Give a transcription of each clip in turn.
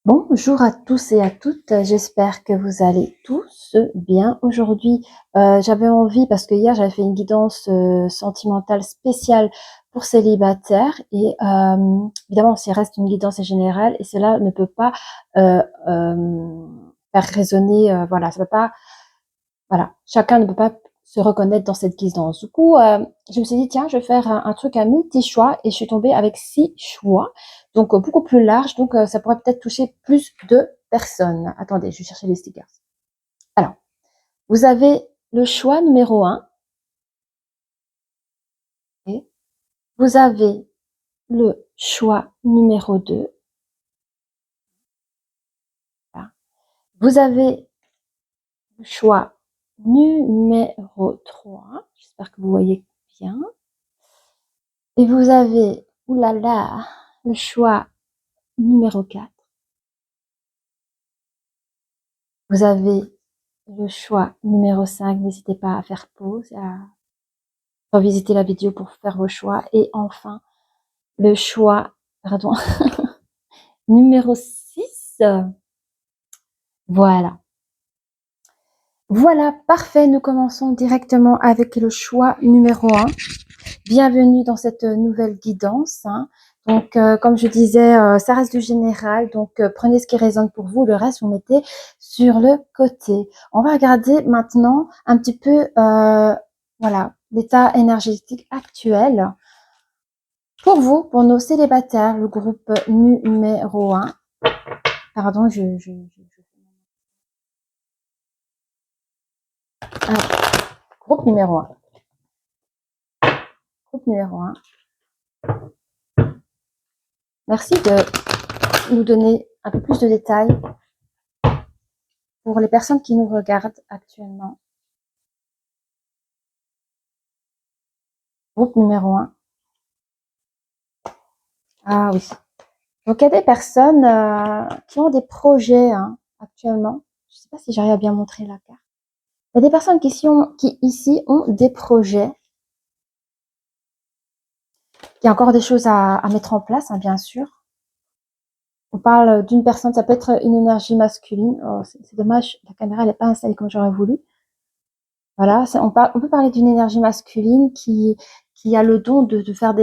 Bonjour à tous et à toutes, j'espère que vous allez tous bien. Aujourd'hui, j'avais envie, parce que hier j'avais fait une guidance sentimentale spéciale pour célibataires et évidemment, s'il reste une guidance générale et cela ne peut pas faire résonner, voilà, ça peut pas, voilà, chacun ne peut pas se reconnaître dans cette guidance. Du coup, je me suis dit, tiens, je vais faire un truc à multi-choix et je suis tombée avec 6 choix, donc beaucoup plus large, donc ça pourrait peut-être toucher plus de personnes. Attendez, je vais chercher les stickers. Alors, vous avez le choix numéro 1 et vous avez le choix numéro 2. Voilà. Vous avez le choix numéro 3. J'espère que vous voyez bien. Et vous avez, oulala, le choix numéro 4. Vous avez le choix numéro 5. N'hésitez pas à faire pause, à revisiter la vidéo pour faire vos choix. Et enfin, le choix, pardon, numéro 6. Voilà. Voilà, parfait. Nous commençons directement avec le choix numéro 1. Bienvenue dans cette nouvelle guidance. Donc, comme je disais, ça reste du général. Donc, prenez ce qui résonne pour vous. Le reste, vous mettez sur le côté. On va regarder maintenant un petit peu, voilà, l'état énergétique actuel pour vous, pour nos célibataires, le groupe numéro 1. Pardon, groupe numéro 1. Groupe numéro 1. Merci de nous donner un peu plus de détails pour les personnes qui nous regardent actuellement. Groupe numéro 1. Ah oui. Donc, il y a des personnes qui ont des projets actuellement. Je ne sais pas si j'arrive à bien montrer la carte. Il y a des personnes qui ici ont des projets. Il y a encore des choses à mettre en place, bien sûr. On parle d'une personne, ça peut être une énergie masculine. Oh, c'est dommage, la caméra n'est pas installée comme j'aurais voulu. Voilà, on peut parler d'une énergie masculine qui a le don de faire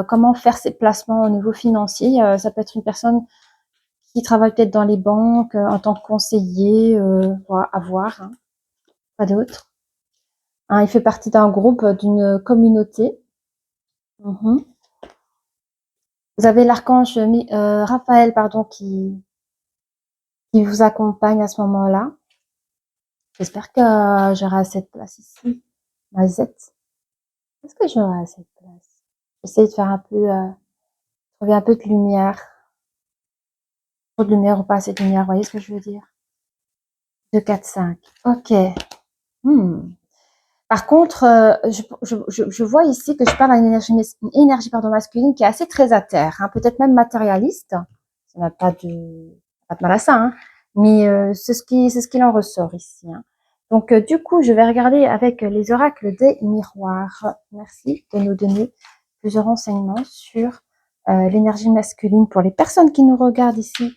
comment faire ses placements au niveau financier. Ça peut être une personne qui travaille peut-être dans les banques en tant que conseiller, à voir, pas d'autre. Il fait partie d'un groupe, d'une communauté. Vous avez l'archange Raphaël, pardon, qui vous accompagne à ce moment-là. J'espère que j'aurai assez de place ici. Ma Z. Est-ce que j'aurai assez de place? J'essaie de faire un peu, trouver un peu de lumière. Trop de lumière ou pas assez de lumière, vous voyez ce que je veux dire? 2, 4, 5. Ok. Par contre, je vois ici que je parle à une énergie masculine qui est assez très à terre, peut-être même matérialiste. Ça n'a pas de mal à ça, mais c'est ce qu'il en ressort ici. Donc, du coup, je vais regarder avec les oracles des miroirs. Merci de nous donner plusieurs renseignements sur l'énergie masculine pour les personnes qui nous regardent ici,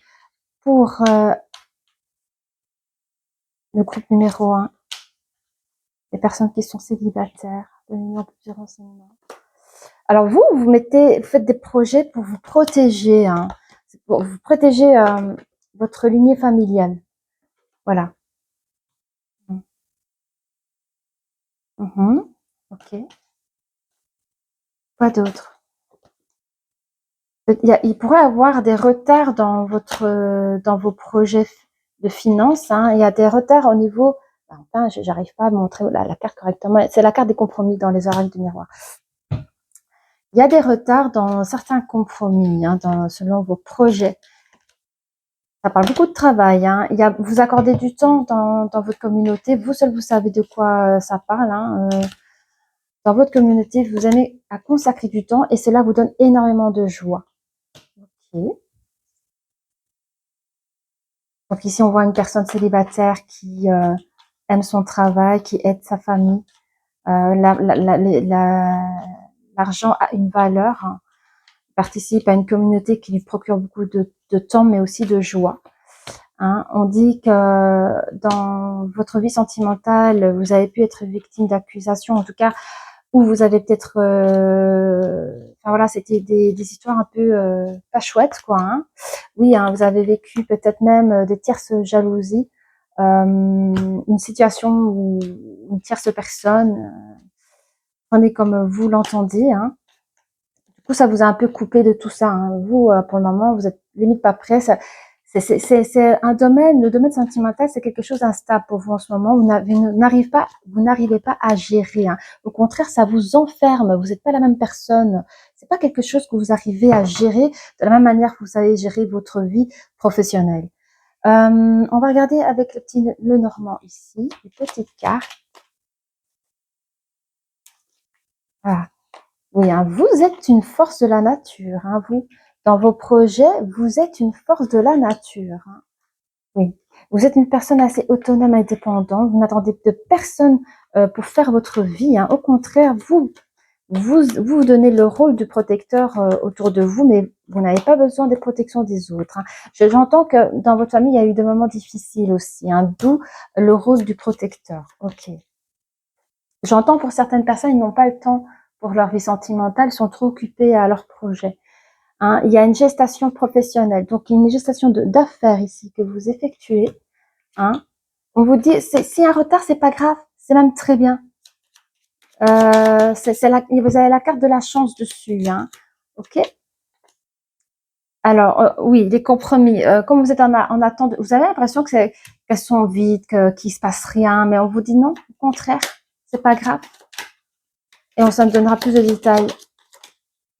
pour le groupe numéro 1. Les personnes qui sont célibataires, donnez-nous plusieurs renseignements. Alors vous faites des projets pour vous protéger, pour vous protéger votre lignée familiale. Voilà. Ok. Quoi d'autre? Il pourrait y avoir des retards dans vos projets de finances. Il y a des retards au niveau. Enfin, j'arrive pas à montrer la carte correctement. C'est la carte des compromis dans les oracles du miroir. Il y a des retards dans certains compromis, selon vos projets. Ça parle beaucoup de travail. Vous accordez du temps dans votre communauté. Vous seul, vous savez de quoi ça parle. Dans votre communauté, vous aimez à consacrer du temps et cela vous donne énormément de joie. Okay. Donc ici, on voit une personne célibataire qui aime son travail, qui aide sa famille. L'argent a une valeur. participe à une communauté qui lui procure beaucoup de temps, mais aussi de joie. Hein. On dit que dans votre vie sentimentale, vous avez pu être victime d'accusations, en tout cas, ou vous avez peut-être, enfin voilà, c'était des histoires un peu pas chouettes, quoi. Hein. Oui, hein, vous avez vécu peut-être même des tierces jalousies, une situation où une tierce personne prenez comme vous l'entendiez. Hein. Du coup, ça vous a un peu coupé de tout ça. Hein. Vous, pour le moment, vous êtes limite pas prêt. C'est un domaine, le domaine sentimental, c'est quelque chose d'instable pour vous en ce moment. Vous n'arrivez pas à gérer. Hein. Au contraire, ça vous enferme. Vous n'êtes pas la même personne. C'est pas quelque chose que vous arrivez à gérer de la même manière que vous savez gérer votre vie professionnelle. On va regarder avec le Normand ici, les petites cartes. Voilà. Oui, hein, vous êtes une force de la nature. Hein, vous, dans vos projets, vous êtes une force de la nature. Hein. Oui, vous êtes une personne assez autonome et indépendante. Vous n'attendez de personne pour faire votre vie. Hein. Au contraire, vous donnez le rôle du protecteur autour de vous, mais vous n'avez pas besoin des protections des autres. Hein. J'entends que dans votre famille, il y a eu des moments difficiles aussi, hein, d'où le rôle du protecteur. Ok. J'entends pour certaines personnes, ils n'ont pas le temps pour leur vie sentimentale, ils sont trop occupés à leur projet. Hein. Il y a une gestation professionnelle, donc une gestation d'affaires ici que vous effectuez. Hein. On vous dit, si un retard, c'est pas grave, c'est même très bien. Vous avez la carte de la chance dessus. Hein. Ok. Alors, oui, les compromis. Comme vous êtes en attente, vous avez l'impression qu'elles sont vides, qu'il se passe rien, mais on vous dit non, au contraire, c'est pas grave. Et on s'en donnera plus de détails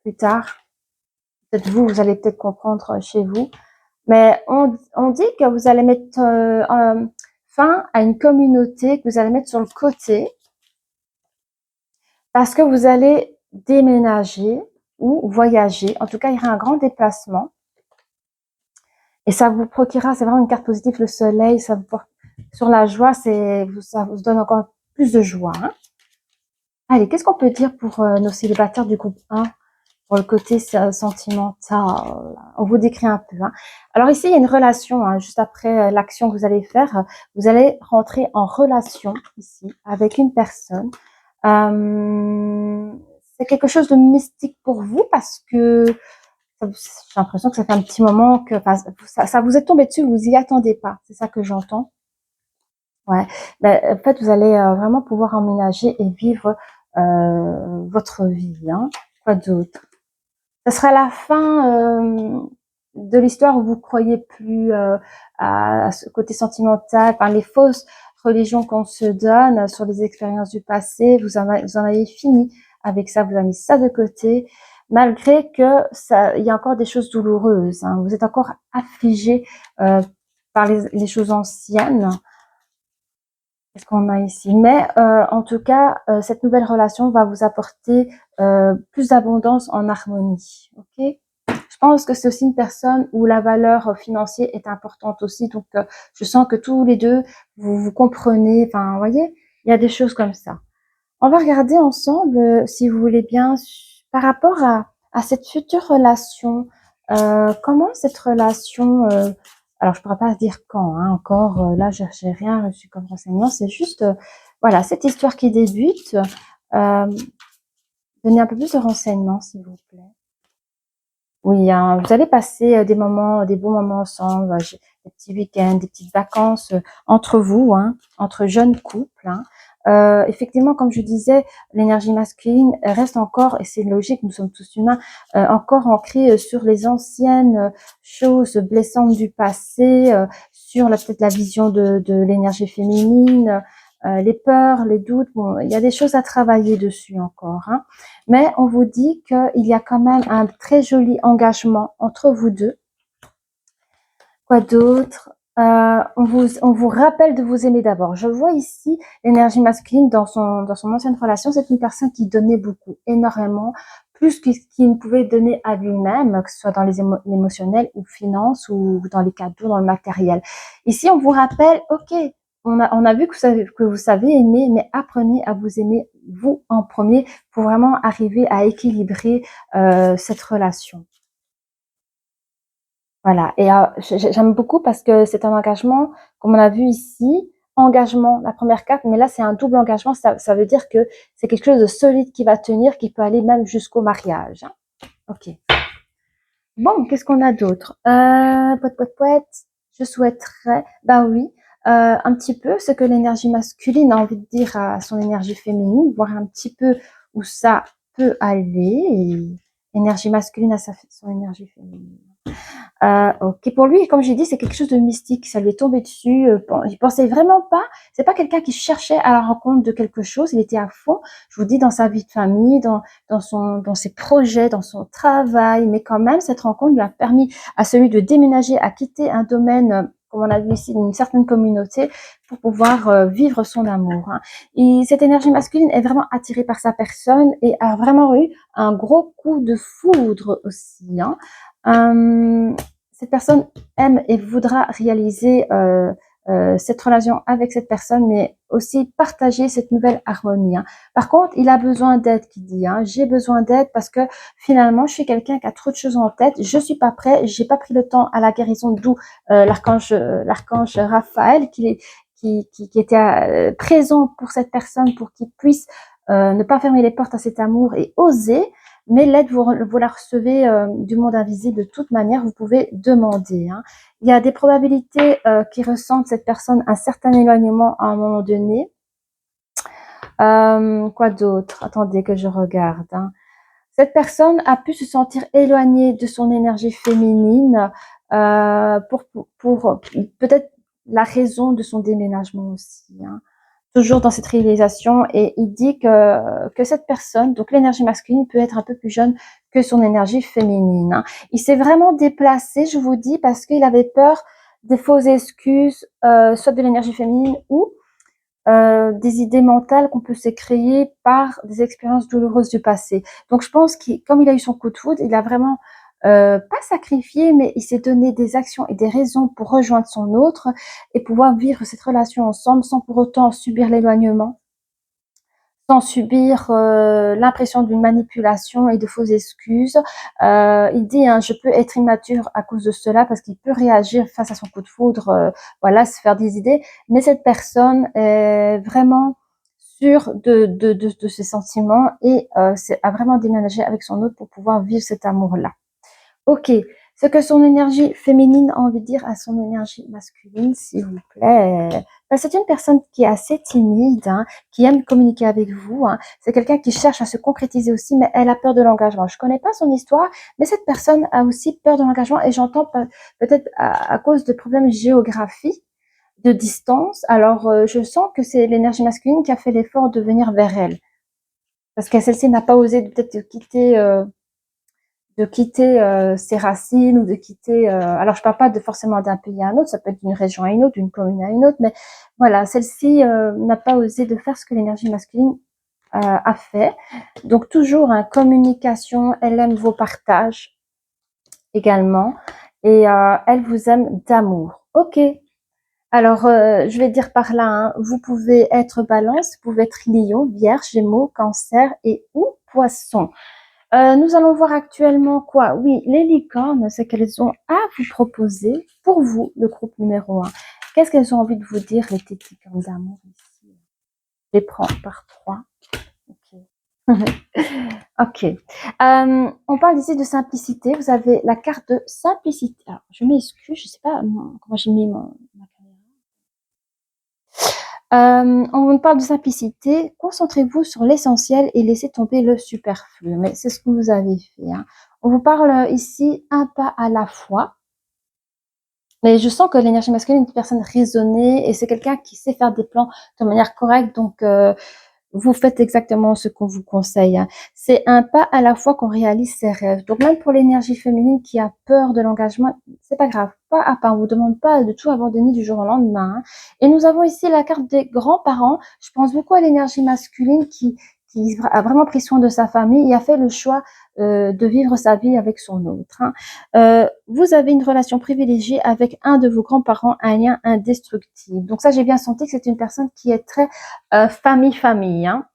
plus tard. Peut-être vous allez peut-être comprendre chez vous. Mais on dit que vous allez mettre fin à une communauté, que vous allez mettre sur le côté, parce que vous allez déménager ou voyager. En tout cas, il y aura un grand déplacement. Et ça vous procurera, c'est vraiment une carte positive, le soleil, ça vous porte sur la joie, ça vous donne encore plus de joie. Hein. Allez, qu'est-ce qu'on peut dire pour nos célibataires du groupe 1 pour le côté sentimental? On vous décrit un peu. Hein. Alors ici, il y a une relation, hein, juste après l'action que vous allez faire, vous allez rentrer en relation ici avec une personne. C'est quelque chose de mystique pour vous parce que j'ai l'impression que ça fait un petit moment que ça vous est tombé dessus, vous y attendez pas. C'est ça que j'entends. Ouais. Mais, en fait, vous allez vraiment pouvoir emménager et vivre votre vie. Hein. Quoi d'autre? Ça sera la fin de l'histoire où vous croyez plus à ce côté sentimental, par les fausses religions qu'on se donne sur les expériences du passé. Vous en avez fini avec ça, vous avez mis ça de côté, malgré que il y a encore des choses douloureuses. Hein. Vous êtes encore affligé par les choses anciennes. Qu'est-ce qu'on a ici? Mais en tout cas, cette nouvelle relation va vous apporter plus d'abondance en harmonie. Ok? Je pense que c'est aussi une personne où la valeur financière est importante aussi. Donc, je sens que tous les deux, vous comprenez. Enfin, vous voyez, il y a des choses comme ça. On va regarder ensemble, si vous voulez bien, par rapport à cette future relation. Comment cette relation alors, je pourrais pas dire quand, hein, encore, là, j'ai rien reçu comme renseignement. C'est juste, voilà, cette histoire qui débute. Donnez un peu plus de renseignements, s'il vous plaît. Oui, hein, vous allez passer des bons moments ensemble, des petits week-ends, des petites vacances entre vous, hein, entre jeunes couples. Hein. Effectivement, comme je disais, l'énergie masculine reste encore, et c'est logique, nous sommes tous humains, encore ancrée sur les anciennes choses blessantes du passé, sur peut-être la vision de l'énergie féminine, les peurs, les doutes. Bon, il y a des choses à travailler dessus encore. Hein. Mais on vous dit qu'il y a quand même un très joli engagement entre vous deux. Quoi d'autre? On vous rappelle de vous aimer d'abord. Je vois ici l'énergie masculine dans son ancienne relation. C'est une personne qui donnait beaucoup, énormément, plus qu'il ne pouvait donner à lui-même, que ce soit dans l'émotionnel ou finance ou dans les cadeaux, dans le matériel. Ici, on vous rappelle, ok, on a vu que vous savez aimer, mais apprenez à vous aimer vous en premier pour vraiment arriver à équilibrer cette relation. Voilà, et j'aime beaucoup parce que c'est un engagement, comme on a vu ici, engagement, la première carte, mais là c'est un double engagement, ça veut dire que c'est quelque chose de solide qui va tenir, qui peut aller même jusqu'au mariage. Hein. Ok. Bon, qu'est-ce qu'on a d'autre poète. Je souhaiterais, bah oui, un petit peu ce que l'énergie masculine a envie de dire à son énergie féminine, voir un petit peu où ça peut aller. Et énergie masculine à son énergie féminine. Ok, pour lui, comme j'ai dit, c'est quelque chose de mystique. Ça lui est tombé dessus. Il pensait vraiment pas. C'est pas quelqu'un qui cherchait à la rencontre de quelque chose. Il était à fond. Je vous dis, dans sa vie de famille, dans ses projets, dans son travail. Mais quand même, cette rencontre lui a permis à celui de déménager, à quitter un domaine, comme on a vu ici, d'une certaine communauté, pour pouvoir vivre son amour. Hein. Et cette énergie masculine est vraiment attirée par sa personne et a vraiment eu un gros coup de foudre aussi. Hein. Cette personne aime et voudra réaliser cette relation avec cette personne, mais aussi partager cette nouvelle harmonie. Hein. Par contre, il a besoin d'aide, qui dit. Hein. J'ai besoin d'aide parce que finalement, je suis quelqu'un qui a trop de choses en tête. Je suis pas prêt. J'ai pas pris le temps à la guérison, d'où l'archange Raphaël qui était présent pour cette personne pour qu'il puisse ne pas fermer les portes à cet amour et oser. Mais l'aide, vous la recevez du monde invisible de toute manière, vous pouvez demander. Hein. Il y a des probabilités qui ressentent cette personne un certain éloignement à un moment donné. Quoi d'autre? Attendez que je regarde. Hein. Cette personne a pu se sentir éloignée de son énergie féminine pour peut-être la raison de son déménagement aussi. Hein. Toujours dans cette réalisation, et il dit que cette personne, donc l'énergie masculine, peut être un peu plus jeune que son énergie féminine. Hein. Il s'est vraiment déplacé, je vous dis, parce qu'il avait peur des fausses excuses, soit de l'énergie féminine ou des idées mentales qu'on peut se créer par des expériences douloureuses du passé. Donc je pense qu'il, comme il a eu son coup de foudre, il a vraiment pas sacrifié, mais il s'est donné des actions et des raisons pour rejoindre son autre et pouvoir vivre cette relation ensemble sans pour autant subir l'éloignement, sans subir l'impression d'une manipulation et de fausses excuses. Il dit, hein, je peux être immature à cause de cela parce qu'il peut réagir face à son coup de foudre, voilà, se faire des idées. Mais cette personne est vraiment sûre de ses sentiments et a vraiment déménagé avec son autre pour pouvoir vivre cet amour-là. Ok, ce que son énergie féminine a envie de dire à son énergie masculine, s'il vous plaît. Ben, c'est une personne qui est assez timide, hein, qui aime communiquer avec vous. Hein. C'est quelqu'un qui cherche à se concrétiser aussi, mais elle a peur de l'engagement. Je connais pas son histoire, mais cette personne a aussi peur de l'engagement et j'entends peut-être à cause de problèmes géographiques, de distance. Alors, je sens que c'est l'énergie masculine qui a fait l'effort de venir vers elle. Parce que celle-ci n'a pas osé peut-être quitter... ses racines ou de quitter alors je parle pas de forcément d'un pays à un autre, ça peut être d'une région à une autre, d'une commune à une autre, mais voilà, celle-ci n'a pas osé de faire ce que l'énergie masculine a fait. Donc toujours communication, elle aime vos partages également et elle vous aime d'amour. Ok, alors je vais dire par là, hein, vous pouvez être balance, vous pouvez être lion, vierge, gémeaux, cancer et ou poisson. Nous allons voir actuellement quoi? Oui, les licornes, c'est qu'elles ont à vous proposer, pour vous, le groupe numéro 1. Qu'est-ce qu'elles ont envie de vous dire, les petites licornes d'amour ici? Je les prends par 3. Ok. Ok. On parle ici de simplicité. Vous avez la carte de simplicité. Alors, je m'excuse, je sais pas comment j'ai mis ma caméra. On parle de simplicité. Concentrez-vous sur l'essentiel et laissez tomber le superflu. Mais c'est ce que vous avez fait. Hein. On vous parle ici un pas à la fois. Mais je sens que l'énergie masculine est une personne raisonnée et c'est quelqu'un qui sait faire des plans de manière correcte. Donc, vous faites exactement ce qu'on vous conseille. Hein. C'est un pas à la fois qu'on réalise ses rêves. Donc même pour l'énergie féminine qui a peur de l'engagement, c'est pas grave. Pas à pas. On vous demande pas de tout abandonner du jour au lendemain. Hein. Et nous avons ici la carte des grands-parents. Je pense beaucoup à l'énergie masculine qui a vraiment pris soin de sa famille et a fait le choix de vivre sa vie avec son autre. Hein. Vous avez une relation privilégiée avec un de vos grands-parents, un lien indestructible. Donc ça, j'ai bien senti que c'est une personne qui est très famille. Hein.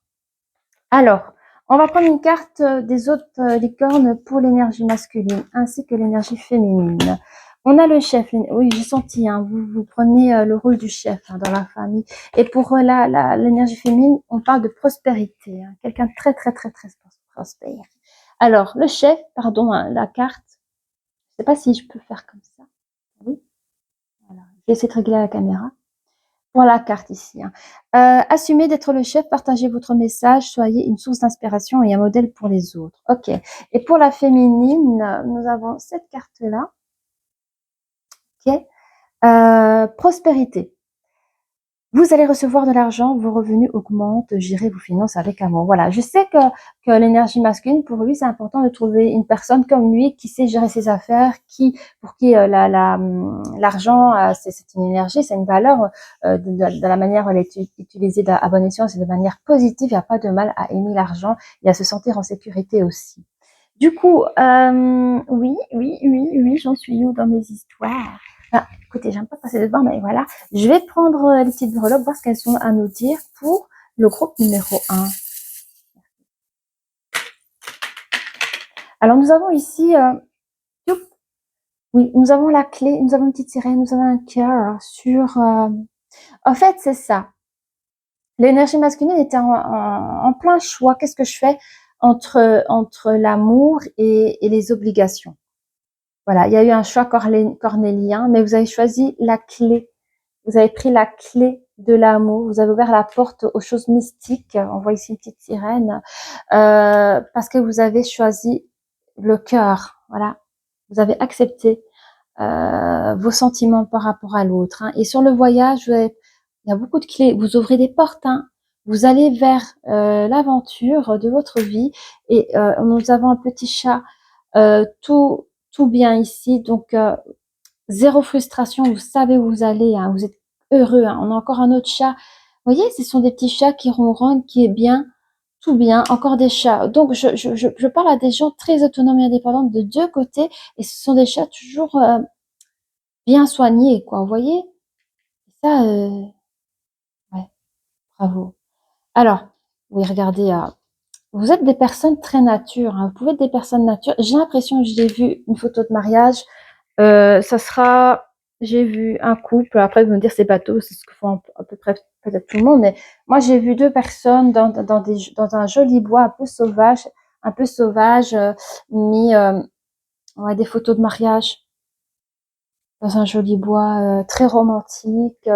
Alors, on va prendre une carte des autres licornes pour l'énergie masculine ainsi que l'énergie féminine. On a le chef, oui, j'ai senti, hein, vous prenez le rôle du chef hein, dans la famille. Et pour l'énergie féminine, on parle de prospérité, hein, quelqu'un de très, très, très, très prospère. Alors, le chef, pardon, hein, la carte, je sais pas si je peux faire comme ça. Oui, voilà. Je vais essayer de régler la caméra. Pour la carte ici. Hein. Assumez d'être le chef, partagez votre message, soyez une source d'inspiration et un modèle pour les autres. Ok. Et pour la féminine, nous avons cette carte-là. Ok. Prospérité. Vous allez recevoir de l'argent, vos revenus augmentent, gérez vos finances avec amour. Voilà, je sais que l'énergie masculine, pour lui, c'est important de trouver une personne comme lui qui sait gérer ses affaires, pour qui l'argent, c'est une énergie, c'est une valeur de la manière où elle est utilisée à bon escient, c'est de manière positive, il n'y a pas de mal à aimer l'argent et à se sentir en sécurité aussi. Du coup, oui, j'en suis où dans mes histoires? Ah, écoutez, j'aime pas passer devant, mais voilà. Je vais prendre les petites breloques, voir ce qu'elles sont à nous dire pour le groupe numéro 1. Alors, nous avons ici, oui, nous avons la clé, nous avons une petite sirène, nous avons un cœur sur... En fait, c'est ça. L'énergie masculine était en plein choix. Qu'est-ce que je fais entre l'amour et les obligations? Voilà, il y a eu un choix cornélien, mais vous avez choisi la clé. Vous avez pris la clé de l'amour. Vous avez ouvert la porte aux choses mystiques. On voit ici une petite sirène. Parce que vous avez choisi le cœur. Voilà. Vous avez accepté vos sentiments par rapport à l'autre. Hein. Et sur le voyage, il y a beaucoup de clés. Vous ouvrez des portes. Hein. Vous allez vers l'aventure de votre vie. Et nous avons un petit chat tout bien ici. Donc, zéro frustration. Vous savez où vous allez. Hein, vous êtes heureux. Hein. On a encore un autre chat. Vous voyez, ce sont des petits chats qui ronronnent, qui est bien, tout bien. Encore des chats. Donc, je parle à des gens très autonomes et indépendants de deux côtés. Et ce sont des chats toujours bien soignés, quoi. Vous voyez? Ça, ouais, bravo. Alors, oui, regardez, vous êtes des personnes très nature. Hein. Vous pouvez être des personnes nature. J'ai l'impression que j'ai vu une photo de mariage. Ça sera, j'ai vu un couple, après vous me dire c'est bateau, c'est ce que font à peu près peut-être tout le monde, mais moi j'ai vu deux personnes dans un joli bois un peu sauvage, mis ouais, des photos de mariage dans un joli bois très romantique.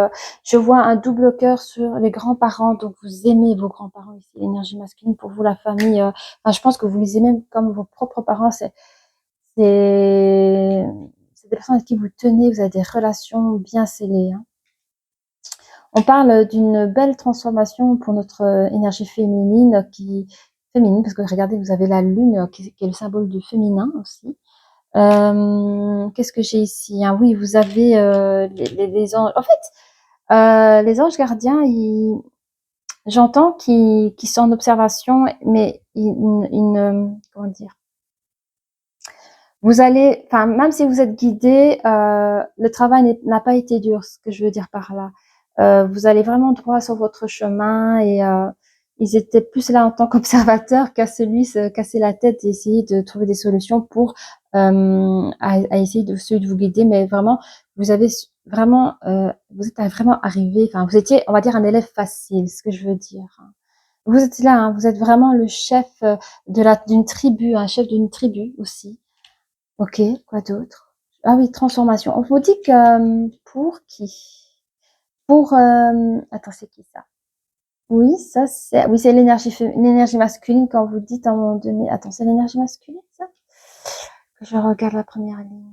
Je vois un double cœur sur les grands-parents, donc vous aimez vos grands-parents ici, l'énergie masculine pour vous, la famille. Enfin, je pense que vous les aimez comme vos propres parents. C'est des personnes avec qui vous tenez, vous avez des relations bien scellées. Hein. On parle d'une belle transformation pour notre énergie féminine, parce que regardez, vous avez la lune qui est le symbole du féminin aussi. Qu'est-ce que j'ai ici? Hein? Oui, vous avez les anges. En fait, les anges gardiens, j'entends qu'ils sont en observation, mais comment dire? Vous allez, enfin, même si vous êtes guidé, le travail n'a pas été dur, ce que je veux dire par là. Vous allez vraiment droit sur votre chemin et ils étaient plus là en tant qu'observateurs qu'à celui se casser la tête et essayer de trouver des solutions pour à essayer de vous guider. Mais vraiment, vous avez vraiment, vous êtes vraiment arrivé. Enfin, vous étiez, on va dire, un élève facile, ce que je veux dire. Vous êtes là, hein, vous êtes vraiment le chef d'une tribu, un chef d'une tribu aussi. Ok, quoi d'autre? Ah oui, transformation. On vous dit que pour qui? Pour attends, c'est qui ça? Oui, ça c'est c'est l'énergie masculine quand vous dites à un moment donné. Attends, c'est l'énergie masculine ça? Que je regarde la première ligne.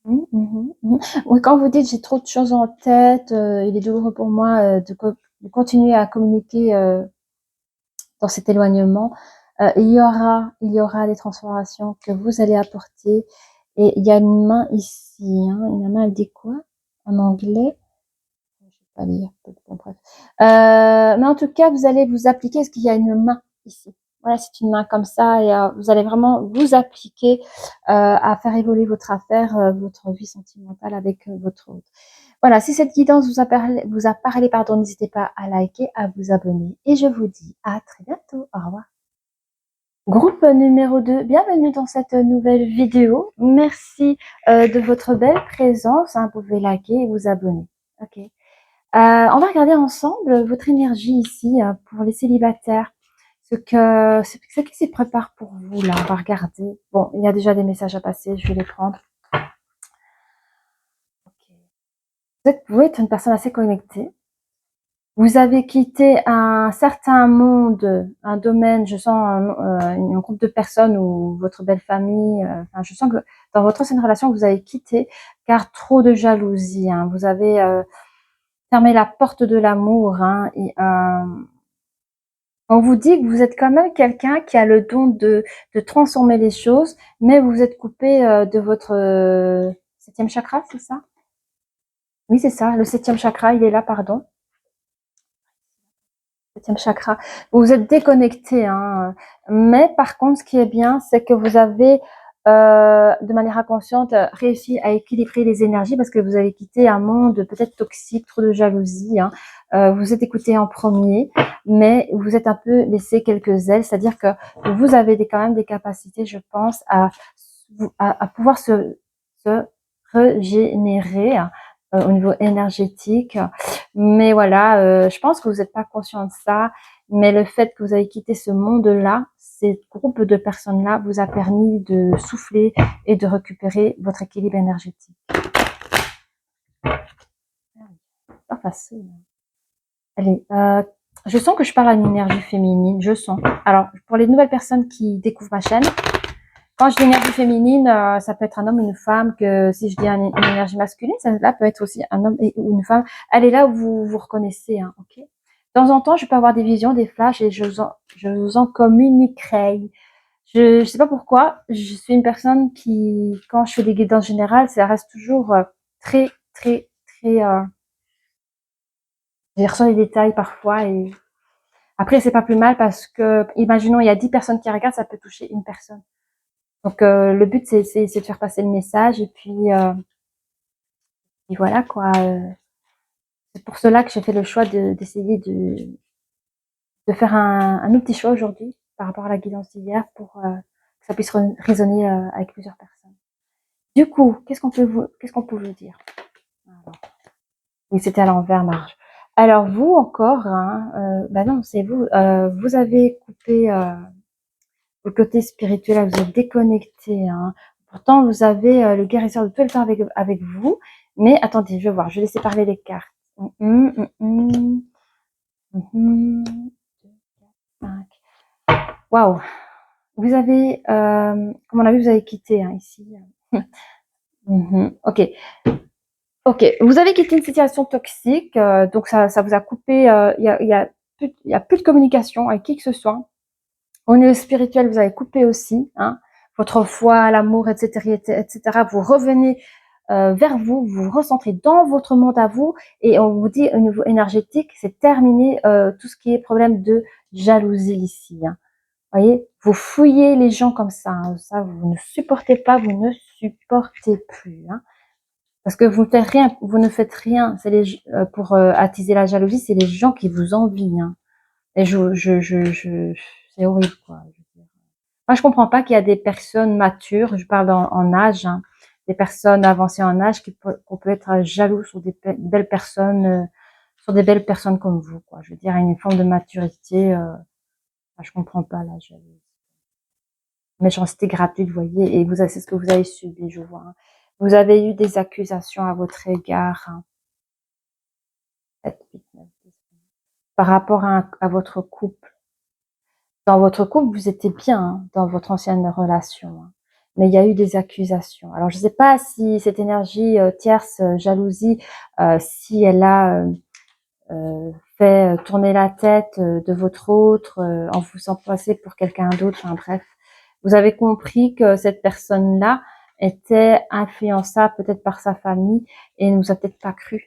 Oui, quand vous dites j'ai trop de choses en tête, il est douloureux pour moi de continuer à communiquer dans cet éloignement. Il y aura des transformations que vous allez apporter. Et il y a une main ici. Hein. Une main, elle dit quoi en anglais? Je ne sais pas lire. Bon, bref. Mais en tout cas, vous allez vous appliquer. Est-ce qu'il y a une main ici? Voilà, c'est une main comme ça et vous allez vraiment vous appliquer à faire évoluer votre affaire, votre vie sentimentale avec votre autre. Voilà, si cette guidance vous a parlé, pardon, n'hésitez pas à liker, à vous abonner et je vous dis à très bientôt. Au revoir. Groupe numéro 2, bienvenue dans cette nouvelle vidéo. Merci de votre belle présence. Hein, vous pouvez liker et vous abonner. Ok. On va regarder ensemble votre énergie ici pour les célibataires. Ce qui s'y prépare pour vous là. On va regarder. Bon, il y a déjà des messages à passer. Je vais les prendre. Okay. Vous êtes une personne assez connectée. Vous avez quitté un certain monde, un domaine, je sens un groupe de personnes ou votre belle famille. Enfin, je sens que dans votre ancienne relation, vous avez quitté car trop de jalousie. Hein. Vous avez fermé la porte de l'amour. Hein, et on vous dit que vous êtes quand même quelqu'un qui a le don de transformer les choses, mais vous êtes coupé de votre septième chakra, c'est ça? Oui, c'est ça, le septième chakra, il est là, pardon. Septième chakra. Vous vous êtes déconnecté, hein. Mais par contre, ce qui est bien, c'est que vous avez, de manière inconsciente, réussi à équilibrer les énergies parce que vous avez quitté un monde peut-être toxique, trop de jalousie. Hein. Vous êtes écouté en premier, mais vous êtes un peu laissé quelques ailes, c'est-à-dire que vous avez quand même des capacités, je pense, à pouvoir se régénérer au niveau énergétique. Mais voilà, je pense que vous n'êtes pas conscient de ça, mais le fait que vous avez quitté ce monde-là, ce groupe de personnes-là vous a permis de souffler et de récupérer votre équilibre énergétique. Pas facile. Allez, je sens que je parle à une énergie féminine, je sens. Alors, pour les nouvelles personnes qui découvrent ma chaîne, quand je dis énergie féminine, ça peut être un homme ou une femme, que si je dis une énergie masculine, ça là peut être aussi un homme ou une femme. Elle est là où vous vous reconnaissez, hein, ok? De temps en temps, je peux avoir des visions, des flashs et je vous en communiquerai. Je sais pas pourquoi, je suis une personne qui, quand je fais des guidances générales, ça reste toujours très, très, très... je reçois des détails parfois et après, c'est pas plus mal parce que, imaginons, il y a 10 personnes qui regardent, ça peut toucher une personne. Donc le but c'est de faire passer le message et voilà quoi. C'est pour cela que j'ai fait le choix d'essayer de faire un autre petit choix aujourd'hui par rapport à la guidance d'hier pour que ça puisse résonner avec plusieurs personnes. Du coup, qu'est-ce qu'on peut vous dire? Alors, oui, c'était à l'envers, Marge. Alors vous encore, hein, bah non, c'est vous. Vous avez coupé le côté spirituel, vous êtes déconnecté. Hein. Pourtant, vous avez le guérisseur de tout le temps avec vous. Mais attendez, je vais voir. Je vais laisser parler les cartes. Waouh. Vous avez, comme on a vu, vous avez quitté hein, ici. Ok. Ok. Vous avez quitté une situation toxique. Donc, ça vous a coupé. Il y a plus de communication avec qui que ce soit. Au niveau spirituel, vous avez coupé aussi, hein, votre foi, l'amour, etc., etc. Vous revenez vers vous, vous vous recentrez dans votre monde à vous, et on vous dit au niveau énergétique, c'est terminé tout ce qui est problème de jalousie ici. Hein. Voyez, vous fouillez les gens comme ça, hein, ça vous ne supportez pas, vous ne supportez plus. Hein. Parce que vous ne faites rien. C'est pour attiser la jalousie, c'est les gens qui vous envient. Hein. Et c'est horrible, quoi. Moi, je comprends pas qu'il y a des personnes matures, je parle en âge, hein, des personnes avancées en âge qu'on peut être jaloux sur des belles personnes, sur des belles personnes comme vous, quoi. Je veux dire, une forme de maturité, je comprends pas la jalousie. Méchanceté gratuite, vous voyez, et c'est ce que vous avez subi, je vois. Hein. Vous avez eu des accusations à votre égard, hein. 7, 8, 9, 10, par rapport à votre couple. Dans votre couple, vous étiez bien hein, dans votre ancienne relation, hein. Mais il y a eu des accusations. Alors, je ne sais pas si cette énergie tierce, jalousie, si elle a fait tourner la tête de votre autre en vous faisant passer pour quelqu'un d'autre. Enfin, bref, vous avez compris que cette personne-là était influençable peut-être par sa famille et ne vous a peut-être pas cru.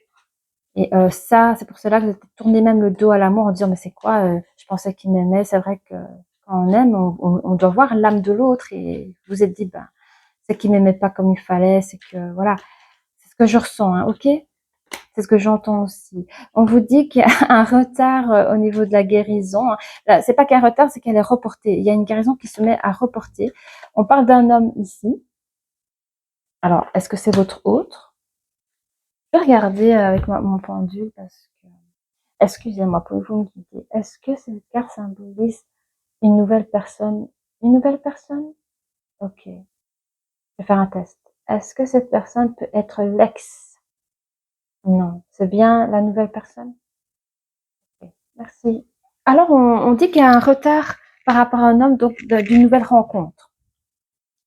Et ça, c'est pour cela que vous avez tourné même le dos à l'amour en disant mais c'est quoi je pensais qu'il m'aimait, c'est vrai que quand on aime, on doit voir l'âme de l'autre et vous vous êtes dit, ben, c'est qu'il m'aimait pas comme il fallait, c'est que, voilà, c'est ce que je ressens, hein, ok? C'est ce que j'entends aussi. On vous dit qu'il y a un retard au niveau de la guérison. C'est pas qu'il y a un retard, c'est qu'elle est reportée. Il y a une guérison qui se met à reporter. On parle d'un homme ici. Alors, est-ce que c'est votre autre? Je vais regarder avec mon pendule parce que... Excusez-moi, pouvez-vous me guider? Est-ce que cette carte symbolise une nouvelle personne? Une nouvelle personne? Ok. Je vais faire un test. Est-ce que cette personne peut être l'ex? Non. C'est bien la nouvelle personne? Ok. Merci. Alors, on dit qu'il y a un retard par rapport à un homme, donc d'une nouvelle rencontre.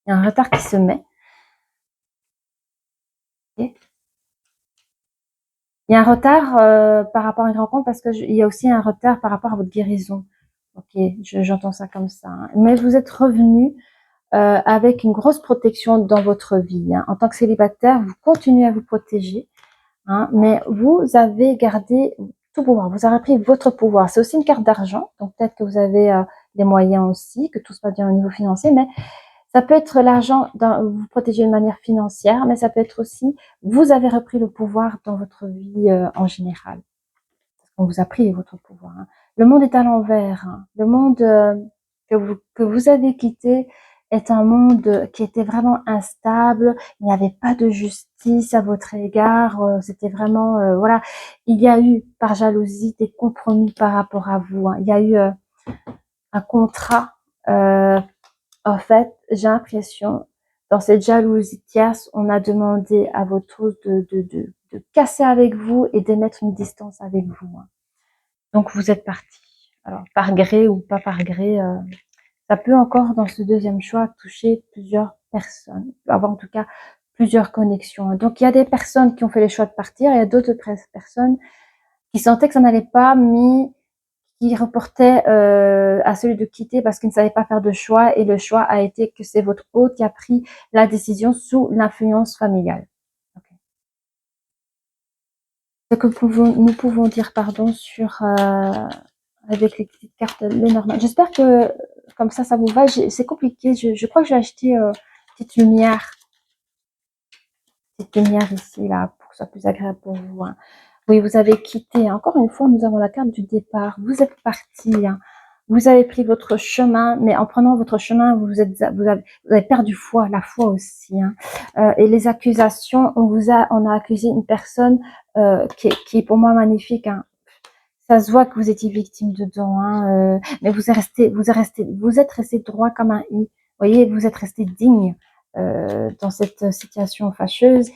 Il y a un retard qui se met. Okay. Il y a un retard par rapport à une rencontre parce qu'il y a aussi un retard par rapport à votre guérison. Ok, j'entends ça comme ça. Hein. Mais vous êtes revenu avec une grosse protection dans votre vie. Hein. En tant que célibataire, vous continuez à vous protéger, hein, mais vous avez gardé tout pouvoir. Vous avez pris votre pouvoir. C'est aussi une carte d'argent, donc peut-être que vous avez les moyens aussi, que tout se passe bien au niveau financier, mais ça peut être l'argent, vous protégez de manière financière, mais ça peut être aussi, vous avez repris le pouvoir dans votre vie en général. On vous a pris votre pouvoir. Hein. Le monde est à l'envers. Hein. Le monde que vous avez quitté est un monde qui était vraiment instable. Il n'y avait pas de justice à votre égard. C'était vraiment, voilà. Il y a eu, par jalousie, des compromis par rapport à vous. Hein. Il y a eu un contrat. En fait, j'ai l'impression, dans cette jalousie tierce, on a demandé à votre autre de casser avec vous et de mettre une distance avec vous. Hein. Donc vous êtes parti. Alors par gré ou pas par gré, ça peut encore dans ce deuxième choix toucher plusieurs personnes, avoir en tout cas plusieurs connexions. Donc il y a des personnes qui ont fait le choix de partir, il y a d'autres personnes qui sentaient que ça n'allait pas, mais qui reportaient à celui de quitter parce qu'ils ne savaient pas faire de choix et le choix a été que c'est votre hôte qui a pris la décision sous l'influence familiale. Okay. Ce que nous pouvons dire pardon sur avec les petites cartes Lenormand. J'espère que comme ça vous va. C'est compliqué. Je crois que j'ai acheté petite lumière ici là pour que ce soit plus agréable pour vous. Hein. Oui, vous avez quitté. Encore une fois, nous avons la carte du départ. Vous êtes parti. Hein. Vous avez pris votre chemin, mais en prenant votre chemin, vous avez perdu foi, la foi aussi. Hein. Et les accusations, on a accusé une personne qui est pour moi magnifique. Hein. Ça se voit que vous étiez victime dedans, hein, mais vous êtes resté droit comme un i. Vous voyez, vous êtes resté digne dans cette situation fâcheuse.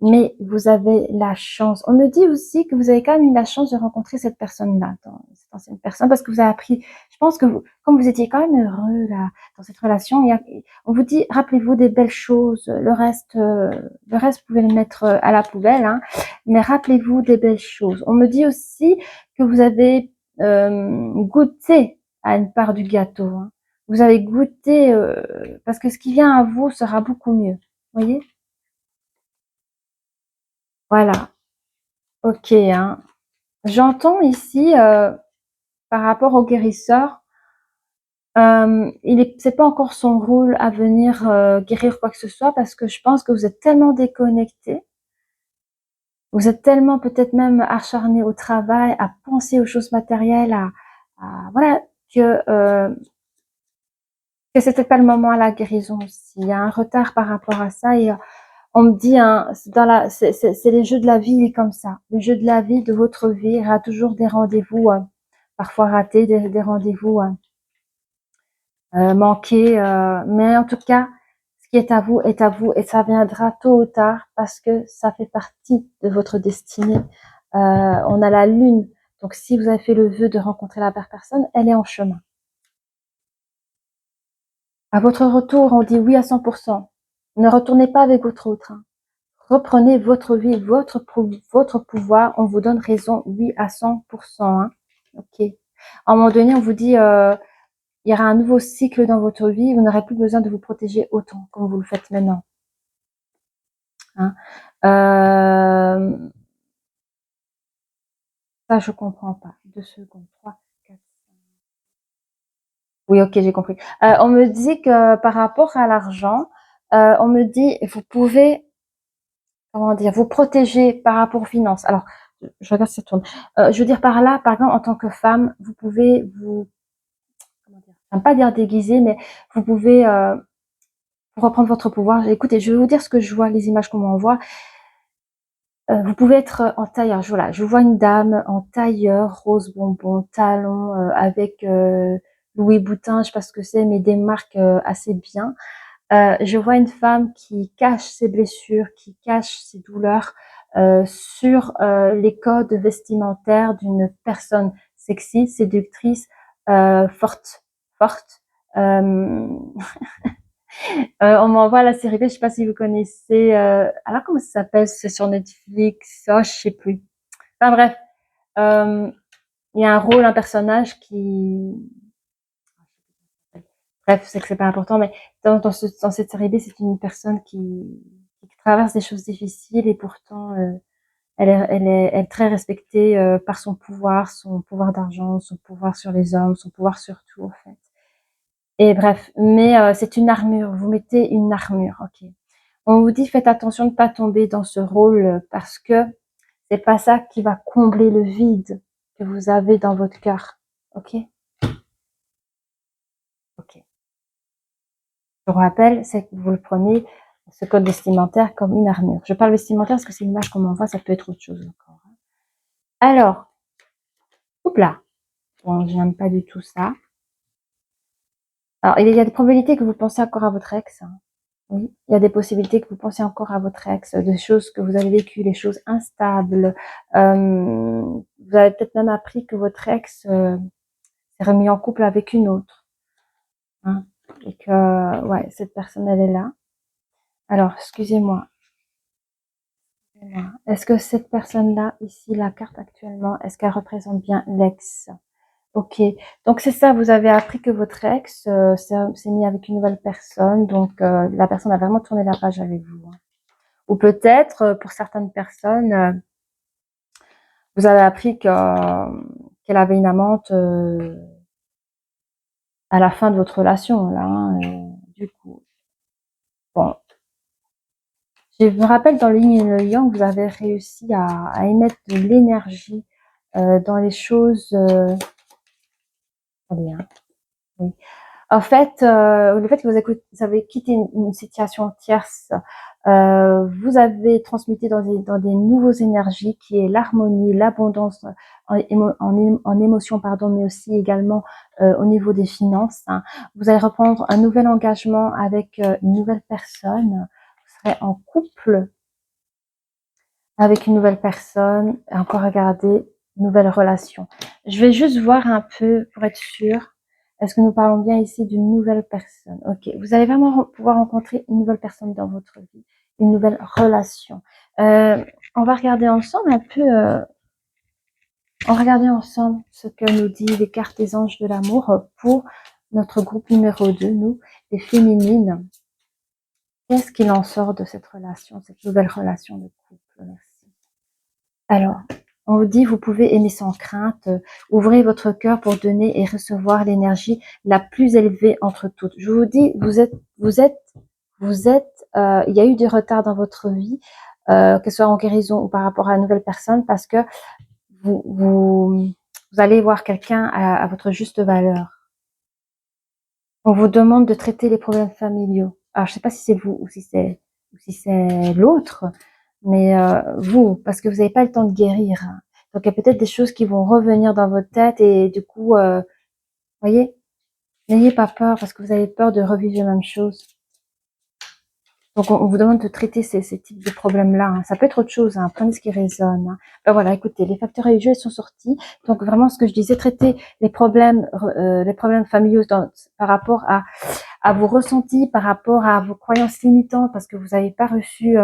Mais vous avez la chance. On me dit aussi que vous avez quand même eu la chance de rencontrer cette personne-là, cette ancienne personne, parce que vous avez appris. Je pense que comme vous étiez quand même heureux là dans cette relation, on vous dit, rappelez-vous des belles choses. Le reste, vous pouvez le mettre à la poubelle, hein, mais rappelez-vous des belles choses. On me dit aussi que vous avez goûté à une part du gâteau. Hein. Vous avez goûté parce que ce qui vient à vous sera beaucoup mieux. Vous voyez? Voilà. Ok, hein. J'entends ici, par rapport au guérisseur, c'est pas encore son rôle à venir guérir quoi que ce soit parce que je pense que vous êtes tellement déconnecté, vous êtes tellement peut-être même acharné au travail, à penser aux choses matérielles, voilà, que c'était pas le moment à la guérison aussi. Il y a un retard par rapport à ça et on me dit, hein, c'est les jeux de la vie, il est comme ça. Les jeux de la vie, de votre vie, il y aura toujours des rendez-vous, parfois ratés, des rendez-vous manqués. Mais en tout cas, ce qui est à vous et ça viendra tôt ou tard parce que ça fait partie de votre destinée. On a la lune. Donc, si vous avez fait le vœu de rencontrer la personne, elle est en chemin. À votre retour, on dit oui à 100%. Ne retournez pas avec votre autre. Hein. Reprenez votre vie, votre pouvoir. On vous donne raison, oui, à 100%. Hein. Ok. À un moment donné, on vous dit, il y aura un nouveau cycle dans votre vie. Vous n'aurez plus besoin de vous protéger autant comme vous le faites maintenant. Hein. Ça, je comprends pas. 2 secondes. 3, 4. Oui, OK, j'ai compris. On me dit que par rapport à l'argent, on me dit: «Vous pouvez, comment dire, vous protéger par rapport aux finances». Alors, je regarde si ça tourne. Je veux dire par là, par exemple, en tant que femme, vous pouvez vous, comment dire? J'aime pas dire déguiser, mais vous pouvez, reprendre votre pouvoir. Écoutez, je vais vous dire ce que je vois, les images qu'on m'envoie. Vous pouvez être en tailleur. Voilà, je vois une dame en tailleur, rose bonbon, talons, avec, Louis Boutin, je sais pas ce que c'est, mais des marques, assez bien. Je vois une femme qui cache ses blessures, qui cache ses douleurs, sur, les codes vestimentaires d'une personne sexy, séductrice, forte. Hem on m'envoie la série B, je sais pas si vous connaissez, alors comment ça s'appelle? C'est sur Netflix, oh, je sais plus. Enfin bref, euh, il y a un rôle, un personnage qui, bref, c'est que c'est pas important, mais dans cette série B, c'est une personne qui traverse des choses difficiles et pourtant, elle est très respectée, par son pouvoir d'argent, son pouvoir sur les hommes, son pouvoir sur tout, en fait. Et bref, mais c'est une armure. Vous mettez une armure, ok. On vous dit faites attention de ne pas tomber dans ce rôle parce que c'est pas ça qui va combler le vide que vous avez dans votre cœur, ok. Ok. Je vous rappelle, c'est que vous le prenez, ce code vestimentaire, comme une armure. Je parle vestimentaire parce que c'est l'image qu'on m'envoie, ça peut être autre chose encore. Alors, oups là. Bon, je n'aime pas du tout ça. Alors, il y a des probabilités que vous pensez encore à votre ex. Oui, il y a des possibilités que vous pensiez encore à votre ex, des choses que vous avez vécues, des choses instables. Vous avez peut-être même appris que votre ex s'est remis en couple avec une autre, hein, et que ouais, cette personne elle est là. Alors, excusez-moi. Est-ce que cette personne-là, ici, la carte actuellement, est-ce qu'elle représente bien l'ex? Ok, donc c'est ça, vous avez appris que votre ex s'est mis avec une nouvelle personne, donc la personne a vraiment tourné la page avec vous, hein. Ou peut-être, pour certaines personnes, vous avez appris qu'elle avait une amante à la fin de votre relation, là, hein, du coup. Bon, je me rappelle dans le yin et le yang, vous avez réussi à émettre de l'énergie dans les choses. Attendez, hein, oui. En fait, le fait que vous avez quitté une situation tierce, vous avez transmuté dans des nouveaux énergies qui est l'harmonie, l'abondance en émotion, pardon, mais aussi également au niveau des finances, hein. Vous allez reprendre un nouvel engagement avec une nouvelle personne. Vous serez en couple avec une nouvelle personne, et encore regarder, nouvelle relation. Je vais juste voir un peu pour être sûre. Est-ce que nous parlons bien ici d'une nouvelle personne? Ok, vous allez vraiment pouvoir rencontrer une nouvelle personne dans votre vie, une nouvelle relation. On va regarder ensemble un peu, on va regarder ensemble ce que nous dit les cartes des anges de l'amour pour notre groupe numéro 2, nous, les féminines. Qu'est-ce qu'il en sort de cette relation, cette nouvelle relation de couple? Merci. Alors, on vous dit, vous pouvez aimer sans crainte, ouvrez votre cœur pour donner et recevoir l'énergie la plus élevée entre toutes. Je vous dis, il y a eu des retards dans votre vie, que ce soit en guérison ou par rapport à une nouvelle personne, parce que vous, vous, vous allez voir quelqu'un à votre juste valeur. On vous demande de traiter les problèmes familiaux. Alors, je sais pas si c'est vous ou si c'est l'autre, mais vous, parce que vous n'avez pas le temps de guérir. Donc, il y a peut-être des choses qui vont revenir dans votre tête et du coup, voyez, n'ayez pas peur parce que vous avez peur de revivre les mêmes choses. Donc, on vous demande de traiter ces types de problèmes-là, hein. Ça peut être autre chose, hein. Prenez ce qui résonne, hein. Ben voilà, écoutez, les facteurs religieux sont sortis. Donc, vraiment, ce que je disais, traiter les problèmes familiaux par rapport à vos ressentis, par rapport à vos croyances limitantes, parce que vous n'avez pas reçu,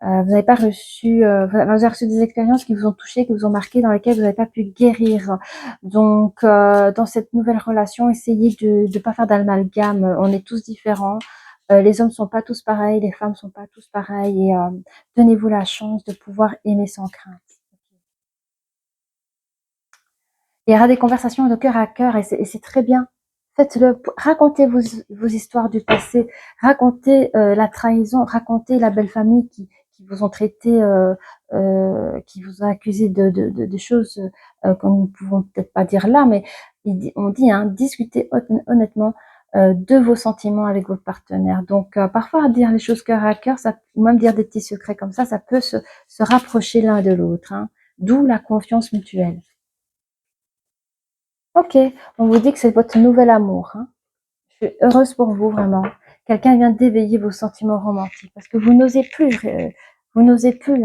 vous n'avez pas reçu, vous avez reçu des expériences qui vous ont touché, qui vous ont marqué, dans lesquelles vous n'avez pas pu guérir. Donc, dans cette nouvelle relation, essayez de ne pas faire d'amalgame. On est tous différents. Les hommes sont pas tous pareils, les femmes sont pas tous pareils. Et donnez-vous la chance de pouvoir aimer sans crainte. Il y aura des conversations de cœur à cœur et c'est très bien. faites-le, racontez vos histoires du passé, racontez la trahison, racontez la belle famille qui vous ont traité, qui vous a accusé de choses que nous ne pouvons peut-être pas dire là, mais on dit, hein, discutez honnêtement de vos sentiments avec votre partenaire. Donc, parfois, dire les choses cœur à cœur, ça, même dire des petits secrets comme ça peut se rapprocher l'un de l'autre, hein, d'où la confiance mutuelle. Ok, on vous dit que c'est votre nouvel amour, hein. Je suis heureuse pour vous, vraiment. Quelqu'un vient d'éveiller vos sentiments romantiques parce que vous n'osez plus,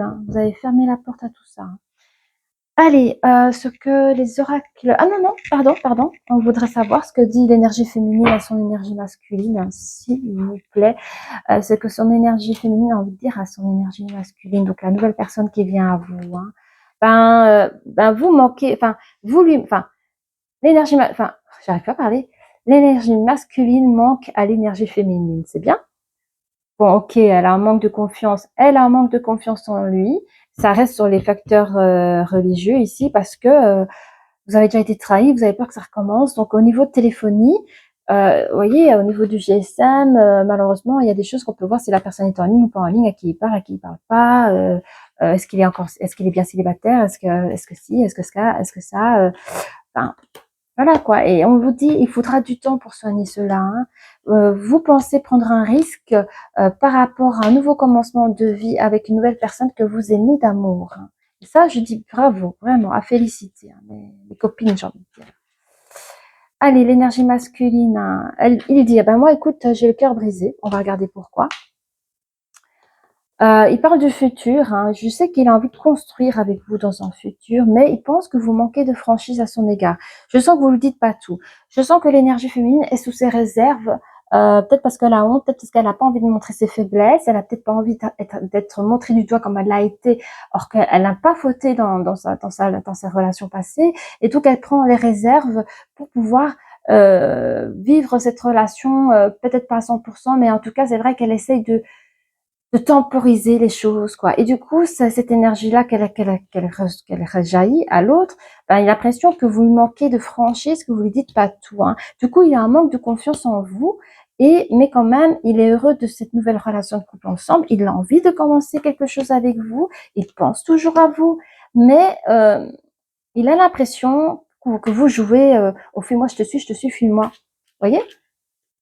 hein. Vous avez fermé la porte à tout ça, hein. Allez, ce que les oracles... Ah non, non, pardon. On voudrait savoir ce que dit l'énergie féminine à son énergie masculine, hein, s'il vous plaît. Ce que son énergie féminine a envie de dire à son énergie masculine. Donc, la nouvelle personne qui vient à vous, hein. Vous manquez... l'énergie... j'arrive pas à parler. L'énergie masculine manque à l'énergie féminine, c'est bien? Bon, ok, elle a un manque de confiance. Elle a un manque de confiance en lui. Ça reste sur les facteurs religieux ici parce que vous avez déjà été trahi, vous avez peur que ça recommence. Donc, au niveau de téléphonie, vous voyez, au niveau du GSM, malheureusement, il y a des choses qu'on peut voir si la personne est en ligne ou pas en ligne, à qui il parle pas, est-ce qu'il est bien célibataire, est-ce que si, est-ce que ça, enfin, voilà quoi. Et on vous dit, il faudra du temps pour soigner cela, hein. Vous pensez prendre un risque par rapport à un nouveau commencement de vie avec une nouvelle personne que vous aimez d'amour, hein. Et ça, je dis bravo, vraiment, à féliciter, hein, mes copines, j'ai envie de dire. Allez, l'énergie masculine, hein, il dit, ah ben moi, écoute, j'ai le cœur brisé. On va regarder pourquoi. Il parle du futur, hein. Je sais qu'il a envie de construire avec vous dans un futur, mais il pense que vous manquez de franchise à son égard. Je sens que vous ne lui dites pas tout. Je sens que l'énergie féminine est sous ses réserves, peut-être parce qu'elle a honte, peut-être parce qu'elle n'a pas envie de montrer ses faiblesses, elle a peut-être pas envie d'être montrée du doigt comme elle l'a été, or qu'elle n'a pas fauté dans sa relation passée, et donc elle prend les réserves pour pouvoir vivre cette relation, peut-être pas à 100%, mais en tout cas, c'est vrai qu'elle essaye de temporiser les choses, quoi. Et du coup, cette énergie-là qu'elle rejaillit à l'autre, ben, il a l'impression que vous lui manquez de franchise, que vous lui dites pas tout, hein. Du coup, il a un manque de confiance en vous, mais quand même, il est heureux de cette nouvelle relation de couple ensemble. Il a envie de commencer quelque chose avec vous. Il pense toujours à vous, mais il a l'impression que vous jouez au fuis-moi, je te suis, fuis-moi. Vous voyez?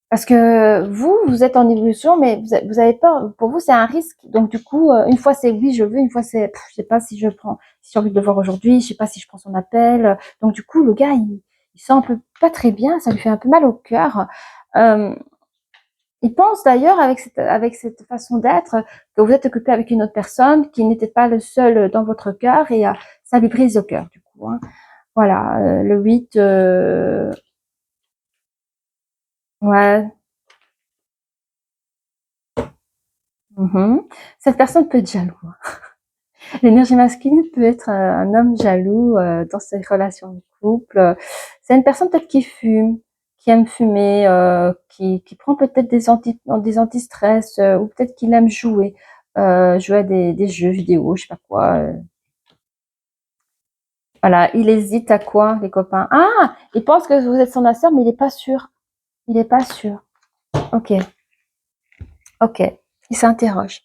Parce que vous êtes en évolution, mais vous avez peur. Pour vous, c'est un risque. Donc du coup, une fois c'est oui, je veux, une fois c'est, je sais pas si je prends, si j'ai envie de le voir aujourd'hui, je sais pas si je prends son appel. Donc du coup, le gars, il sent un peu pas très bien, ça lui fait un peu mal au cœur. Euh, il pense d'ailleurs avec cette façon d'être que vous êtes occupé avec une autre personne qui n'était pas le seul dans votre cœur et ça lui brise le cœur du coup, hein. Voilà, le 8, ouais. Mhm. Cette personne peut être jaloux. L'énergie masculine peut être un homme jaloux dans ses relations de couple. C'est une personne peut-être qui fume, qui aime fumer, qui prend peut-être des anti-stress ou peut-être qu'il aime jouer à des jeux vidéo, je sais pas quoi. Voilà, il hésite à quoi, les copains? Ah, il pense que vous êtes son sœur, mais il est pas sûr. Il est pas sûr. Ok, ok. Il s'interroge.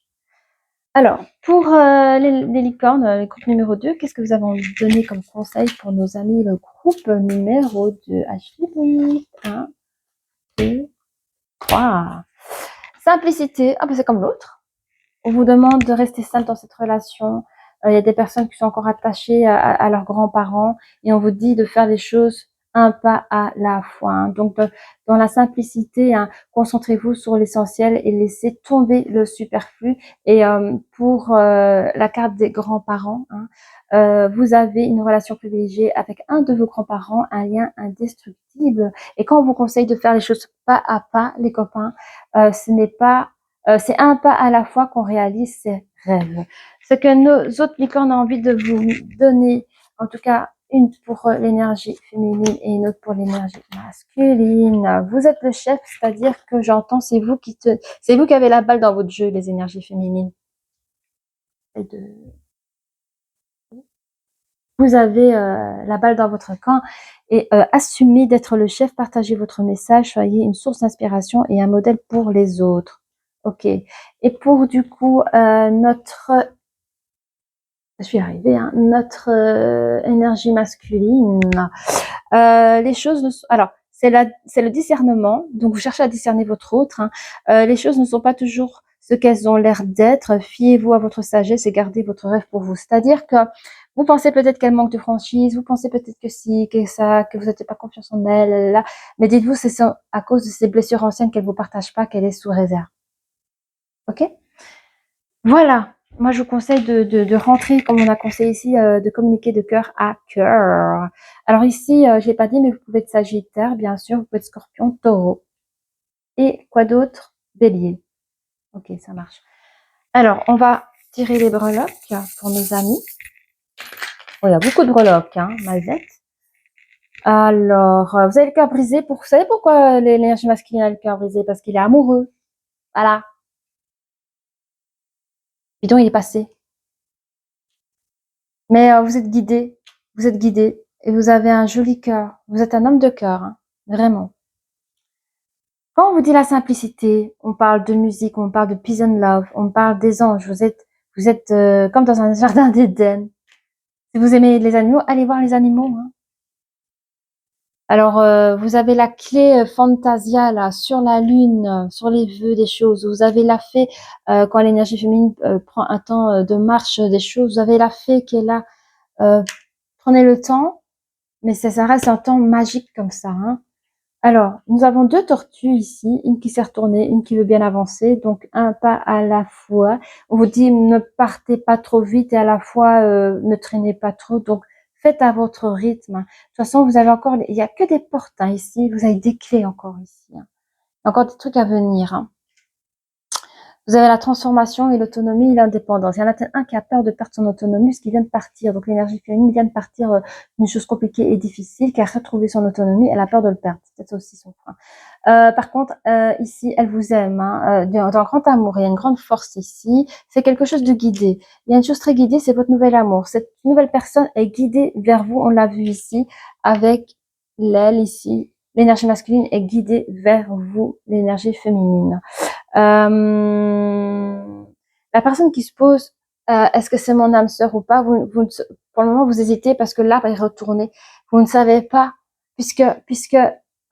Alors, pour les licornes, le groupe numéro 2, qu'est-ce que vous avez envie de donner comme conseil pour nos amis, le groupe numéro 2? Achille, 1, 2, 3. Simplicité, ah ben c'est comme l'autre. On vous demande de rester seul dans cette relation. Il y a des personnes qui sont encore attachées à leurs grands-parents et on vous dit de faire les choses un pas à la fois, hein. Donc, dans la simplicité, hein, concentrez-vous sur l'essentiel et laissez tomber le superflu. Et pour la carte des grands-parents, hein, vous avez une relation privilégiée avec un de vos grands-parents, un lien indestructible. Et quand on vous conseille de faire les choses pas à pas, les copains, ce n'est pas c'est un pas à la fois qu'on réalise ses rêves. Ce que nos autres licornes ont envie de vous donner, en tout cas une pour l'énergie féminine et une autre pour l'énergie masculine. Vous êtes le chef, c'est-à-dire que j'entends, c'est vous qui avez la balle dans votre jeu, les énergies féminines. Et de... Vous avez la balle dans votre camp et assumez d'être le chef, partagez votre message, soyez une source d'inspiration et un modèle pour les autres. Ok. Et pour du coup notre, je suis arrivée, hein, notre énergie masculine, les choses ne sont, alors c'est le discernement, donc vous cherchez à discerner votre autre, hein. Les choses ne sont pas toujours ce qu'elles ont l'air d'être, fiez-vous à votre sagesse et gardez votre rêve pour vous. C'est-à-dire que vous pensez peut-être qu'elle manque de franchise, vous pensez peut-être que si, que ça, que vous n'avez pas confiance en elle, là, mais dites-vous c'est à cause de ces blessures anciennes qu'elle vous partage pas, qu'elle est sous réserve. Ok? Voilà. Moi, je vous conseille de rentrer, comme on a conseillé ici, de communiquer de cœur à cœur. Alors ici, je l'ai pas dit, mais vous pouvez être Sagittaire, bien sûr, vous pouvez être Scorpion, Taureau. Et quoi d'autre? Bélier. Ok, ça marche. Alors, on va tirer les breloques pour nos amis. Oh, il y a beaucoup de breloques, hein, Mazette. Alors, vous avez le cœur brisé. Vous savez pourquoi l'énergie masculine a le cœur brisé? Parce qu'il est amoureux. Voilà. Bidon, il est passé. Mais vous êtes guidé. Vous êtes guidé. Et vous avez un joli cœur. Vous êtes un homme de cœur, hein, vraiment. Quand on vous dit la simplicité, on parle de musique, on parle de peace and love, on parle des anges. Vous êtes comme dans un jardin d'Éden. Si vous aimez les animaux, allez voir les animaux, hein. Alors, vous avez la clé Fantasia là sur la lune, sur les vœux des choses. Vous avez la fée quand l'énergie féminine prend un temps de marche des choses. Vous avez la fée qui est là. Prenez le temps, mais ça reste un temps magique comme ça, hein. Alors, nous avons deux tortues ici, une qui s'est retournée, une qui veut bien avancer, donc un pas à la fois. On vous dit ne partez pas trop vite et à la fois ne traînez pas trop, donc faites à votre rythme. De toute façon, vous avez encore, il y a que des portes, hein, ici, vous avez des clés encore ici, hein. Encore des trucs à venir, hein. Vous avez la transformation et l'autonomie et l'indépendance. Il y en a un qui a peur de perdre son autonomie parce qu'il vient de partir. Donc l'énergie féminine vient de partir d'une chose compliquée et difficile, qui a retrouvé son autonomie. Elle a peur de le perdre. C'est peut-être aussi son point. Par contre, ici, elle vous aime, hein, dans grand amour. Il y a une grande force ici. C'est quelque chose de guidé. Il y a une chose très guidée, c'est votre nouvel amour. Cette nouvelle personne est guidée vers vous. On l'a vu ici avec l'aile ici. L'énergie masculine est guidée vers vous, l'énergie féminine. La personne qui se pose, est-ce que c'est mon âme sœur ou pas, pour le moment, vous hésitez parce que l'arbre est retourné. Vous ne savez pas, puisque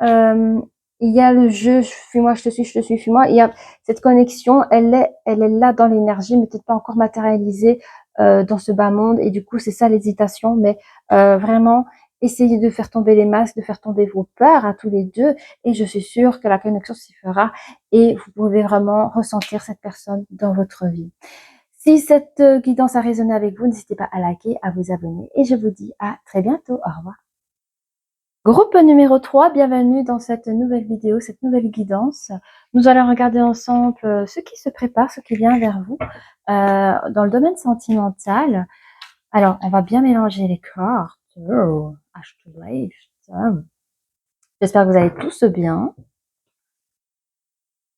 il y a le jeu, fuis-moi, je te suis, fuis-moi. Il y a cette connexion, elle est là dans l'énergie, mais peut-être pas encore matérialisée dans ce bas monde. Et du coup, c'est ça l'hésitation. Mais vraiment, essayez de faire tomber les masques, de faire tomber vos peurs à tous les deux. Et je suis sûre que la connexion s'y fera et vous pouvez vraiment ressentir cette personne dans votre vie. Si cette guidance a résonné avec vous, n'hésitez pas à liker, à vous abonner et je vous dis à très bientôt. Au revoir. Groupe numéro 3, bienvenue dans cette nouvelle vidéo, cette nouvelle guidance. Nous allons regarder ensemble ce qui se prépare, ce qui vient vers vous dans le domaine sentimental. Alors, on va bien mélanger les cartes. J'espère que vous allez tous bien.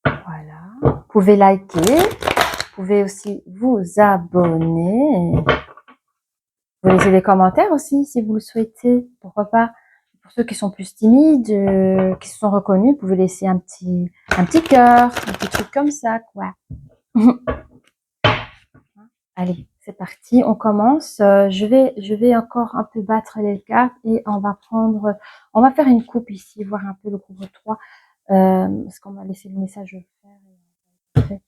Voilà. Vous pouvez liker. Vous pouvez aussi vous abonner. Vous pouvez laisser des commentaires aussi si vous le souhaitez. Pourquoi pas. Pour ceux qui sont plus timides, qui se sont reconnus, vous pouvez laisser un petit cœur, un petit truc comme ça, quoi. Allez, c'est parti, on commence. Je vais encore un peu battre les cartes et on va faire une coupe ici, voir un peu le groupe 3, parce qu'on va laisser le message faire.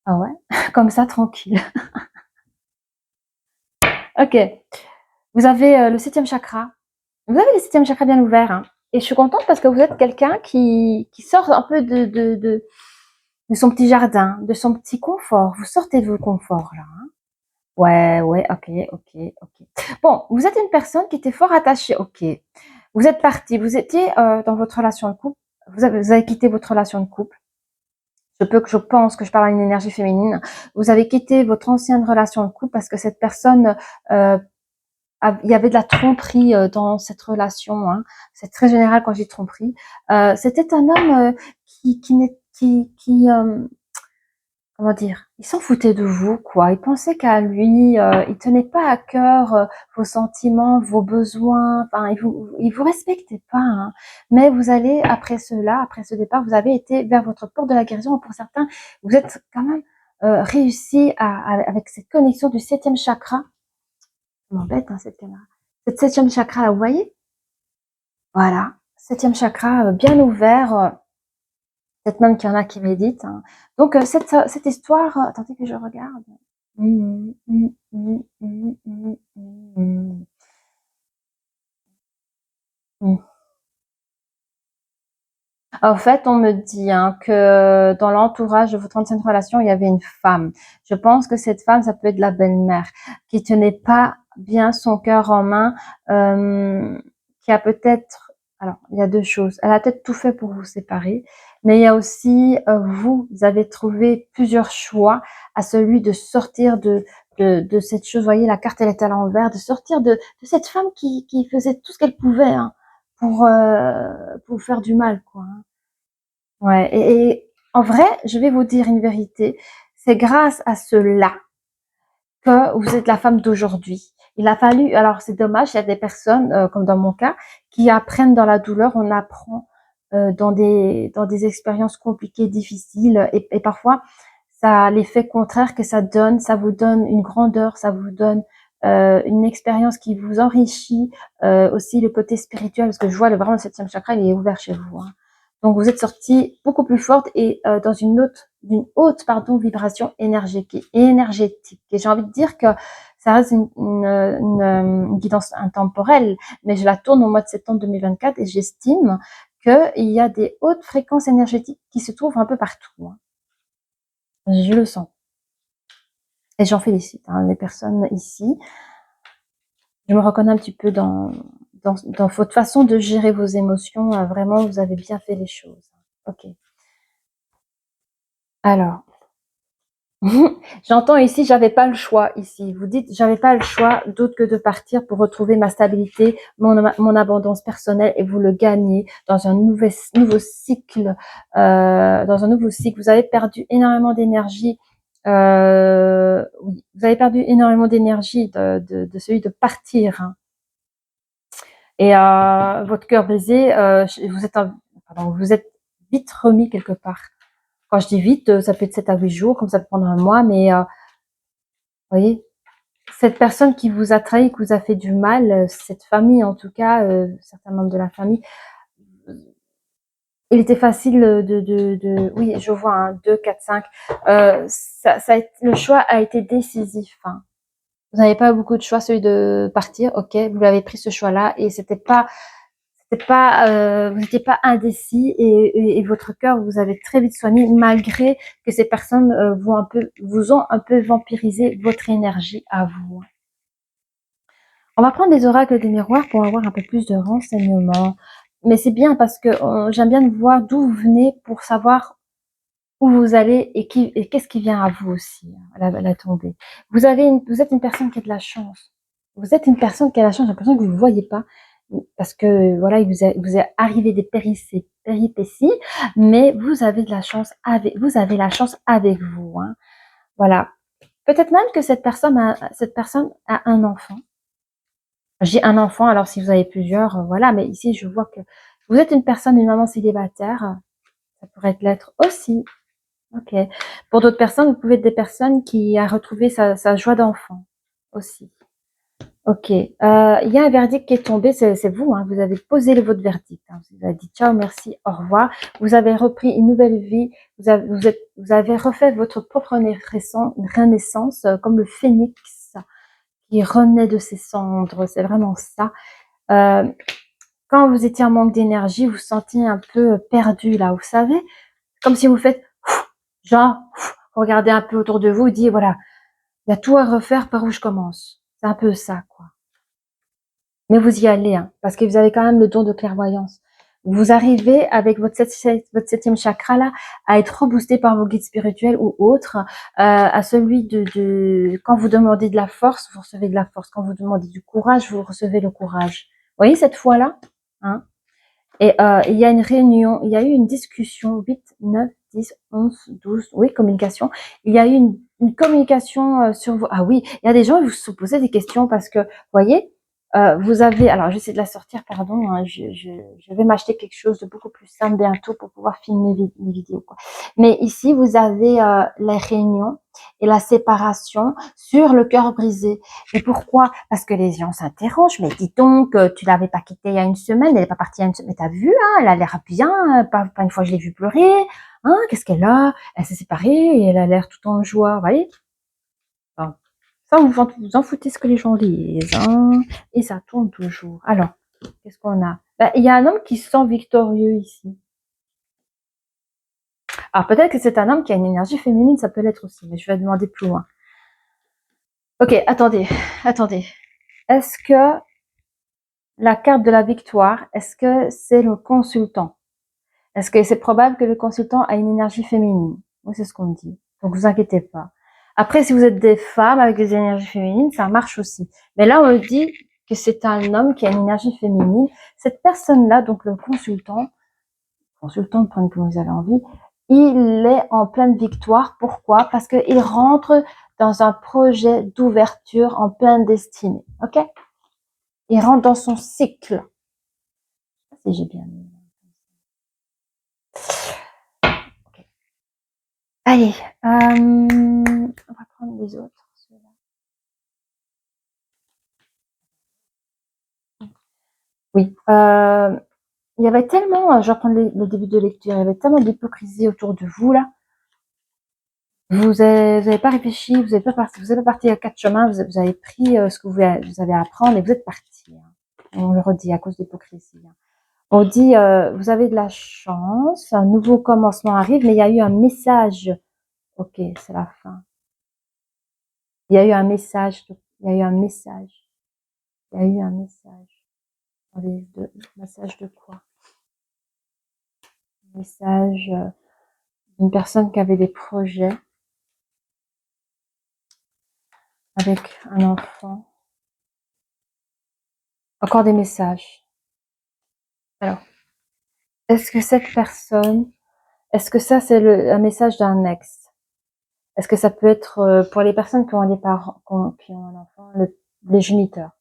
Ah ouais, comme ça, tranquille. Ok. Vous avez le 7e chakra. Vous avez le 7e chakra bien ouvert, hein. Et je suis contente parce que vous êtes quelqu'un qui sort un peu de son petit jardin, de son petit confort. Vous sortez de vos conforts, là, hein. Ouais, ouais, ok. Bon, vous êtes une personne qui était fort attachée, ok. Vous êtes parti, vous étiez dans votre relation de couple, vous avez quitté votre relation de couple. Je pense que je parle à une énergie féminine. Vous avez quitté votre ancienne relation de couple parce que cette personne il y avait de la tromperie dans cette relation, hein. C'est très général quand je dis tromperie. C'était un homme qui comment dire, il s'en foutait de vous, quoi. Il pensait qu'à lui, il tenait pas à cœur vos sentiments, vos besoins. Enfin, il vous respectait pas, hein. Mais vous allez, après cela, après ce départ, vous avez été vers votre porte de la guérison. Pour certains, vous êtes quand même réussi avec cette connexion du septième chakra. Ça m'embête, hein, cette caméra. Cette septième chakra, là, vous voyez? Voilà. Septième chakra bien ouvert. Peut-être même qu'il y en a qui méditent, hein. Donc cette histoire, attendez que je regarde. Mmh, mmh, mmh, mmh, mmh, mmh, mmh. En fait, on me dit, hein, que dans l'entourage de votre ancienne relation, il y avait une femme. Je pense que cette femme, ça peut être la belle-mère, qui tenait pas bien son cœur en main, qui a peut-être, alors il y a 2 choses. Elle a peut-être tout fait pour vous séparer, mais il y a aussi, vous avez trouvé plusieurs choix à celui de sortir de cette chose. Vous voyez, la carte, elle est à l'envers, de sortir de cette femme qui faisait tout ce qu'elle pouvait, hein, pour vous faire du mal, quoi, hein. Ouais, et en vrai, je vais vous dire une vérité, c'est grâce à cela que vous êtes la femme d'aujourd'hui. Il a fallu, alors c'est dommage, il y a des personnes, comme dans mon cas, qui apprennent dans la douleur, on apprend dans des expériences compliquées, difficiles, et parfois ça a l'effet contraire que ça vous donne une grandeur, ça vous donne une expérience qui vous enrichit, aussi le côté spirituel, parce que je vois vraiment le septième chakra, il est ouvert chez vous, hein. Donc vous êtes sortie beaucoup plus forte et dans d'une haute vibration énergétique. Et j'ai envie de dire que ça reste une guidance intemporelle, mais je la tourne au mois de septembre 2024 et j'estime qu'il y a des hautes fréquences énergétiques qui se trouvent un peu partout, hein. Je le sens. Et j'en félicite, hein, les personnes ici. Je me reconnais un petit peu dans votre façon de gérer vos émotions. Vraiment, vous avez bien fait les choses. Ok. Alors, j'entends ici, j'avais pas le choix ici. Vous dites, j'avais pas le choix d'autre que de partir pour retrouver ma stabilité, mon abondance personnelle, et vous le gagnez dans un nouveau cycle, dans un nouveau cycle. Vous avez perdu énormément d'énergie. Oui, vous avez perdu énormément d'énergie de celui de partir, hein. Et votre cœur brisé, vous êtes vite remis quelque part. Quand je dis vite, ça peut être 7 à 8 jours, comme ça peut prendre un mois, mais vous voyez, cette personne qui vous a trahi, qui vous a fait du mal, cette famille en tout cas, certains membres de la famille, il était facile oui, je vois, hein, 2, 4, 5. Le choix a été décisif, hein. Vous n'avez pas beaucoup de choix, celui de partir, ok, vous l'avez pris ce choix-là et vous n'étiez pas indécis et votre cœur vous avez très vite soigné malgré que ces personnes vous ont un peu vampirisé votre énergie à vous. On va prendre des oracles des miroirs pour avoir un peu plus de renseignements. Mais c'est bien parce que j'aime bien voir d'où vous venez pour savoir où vous allez et qu'est-ce qui vient à vous aussi, la tombée. Vous êtes une personne qui a de la chance. Vous êtes une personne qui a de la chance, j'ai l'impression que vous ne voyez pas. Parce que voilà, vous est arrivé des péripéties, mais vous avez de la chance vous avez la chance avec vous, hein. Voilà. Peut-être même que cette personne a un enfant. J'ai un enfant, alors si vous avez plusieurs, voilà, mais ici je vois que vous êtes une maman célibataire, ça pourrait l'être aussi. Ok. Pour d'autres personnes, vous pouvez être des personnes qui a retrouvé sa joie d'enfant aussi. Ok. Il y a un verdict qui est tombé, c'est vous, hein, vous avez posé votre verdict, hein. Vous avez dit ciao, merci, au revoir. Vous avez repris une nouvelle vie. Vous avez refait votre propre renaissance, comme le phénix qui renaît de ses cendres. C'est vraiment ça. Euh, Quand vous étiez en manque d'énergie, vous vous sentiez un peu perdu là, vous savez, comme si vous faites genre, regardez un peu autour de vous, et dites voilà, il y a tout à refaire, par où je commence. C'est un peu ça, quoi. Mais vous y allez, hein, parce que vous avez quand même le don de clairvoyance. Vous arrivez avec votre septième chakra là à être reboosté par vos guides spirituels ou autres, à celui quand vous demandez de la force, vous recevez de la force. Quand vous demandez du courage, vous recevez le courage. Vous voyez cette fois-là, hein? Et il y a une réunion, il y a eu une discussion 8, 9, 10, 11, 12, oui, communication. Il y a eu une communication sur vous. Ah oui, il y a des gens qui vous posaient des questions parce que, vous voyez, vous avez, alors j'essaie de la sortir, pardon, hein, je vais m'acheter quelque chose de beaucoup plus simple bientôt pour pouvoir filmer mes vidéos, quoi. Mais ici, vous avez les réunions et la séparation sur le cœur brisé. Et pourquoi? Parce que les gens s'interrogent. Mais dis donc, tu l'avais pas quittée il y a une semaine, elle est pas partie il y a une semaine. Mais t'as vu, hein, elle a l'air bien, pas une fois je l'ai vue pleurer. Hein, qu'est-ce qu'elle a? Elle s'est séparée et elle a l'air tout en joie, vous voyez? Enfin, ça, vous en foutez ce que les gens disent, hein, et ça tourne toujours. Alors, qu'est-ce qu'on a? Ben, il y a un homme qui se sent victorieux ici. Alors peut-être que c'est un homme qui a une énergie féminine, ça peut l'être aussi, mais je vais demander plus loin. Ok, attendez. Est-ce que la carte de la victoire, est-ce que c'est le consultant? Est-ce que c'est probable que le consultant a une énergie féminine? Oui, c'est ce qu'on me dit. Donc vous inquiétez pas. Après, si vous êtes des femmes avec des énergies féminines, ça marche aussi. Mais là, on me dit que c'est un homme qui a une énergie féminine. Cette personne-là, donc le consultant, prenez comme vous avez envie, il est en pleine victoire. Pourquoi? Parce qu'il rentre dans un projet d'ouverture en pleine destinée. Ok? Il rentre dans son cycle. Si j'ai bien mis. Okay. Allez, on va prendre les autres. Oui, il y avait tellement, je vais reprendre le début de lecture, il y avait tellement d'hypocrisie autour de vous là. Vous avez pas réfléchi, vous avez pas parti à quatre chemins, vous avez pris ce que vous avez à apprendre et vous êtes parti. Hein. On le redit à cause d'hypocrisie. Hein. On dit, vous avez de la chance, un nouveau commencement arrive, mais il y a eu un message. Ok, c'est la fin. Il y a eu un message. Il y a eu un message. Il y a eu un message. Message de quoi? Message d'une personne qui avait des projets avec un enfant. Encore des messages. Alors, est-ce que cette personne, est-ce que ça c'est un message d'un ex? Est-ce que ça peut être pour les personnes qui ont des parents, qui ont un enfant, les géniteurs?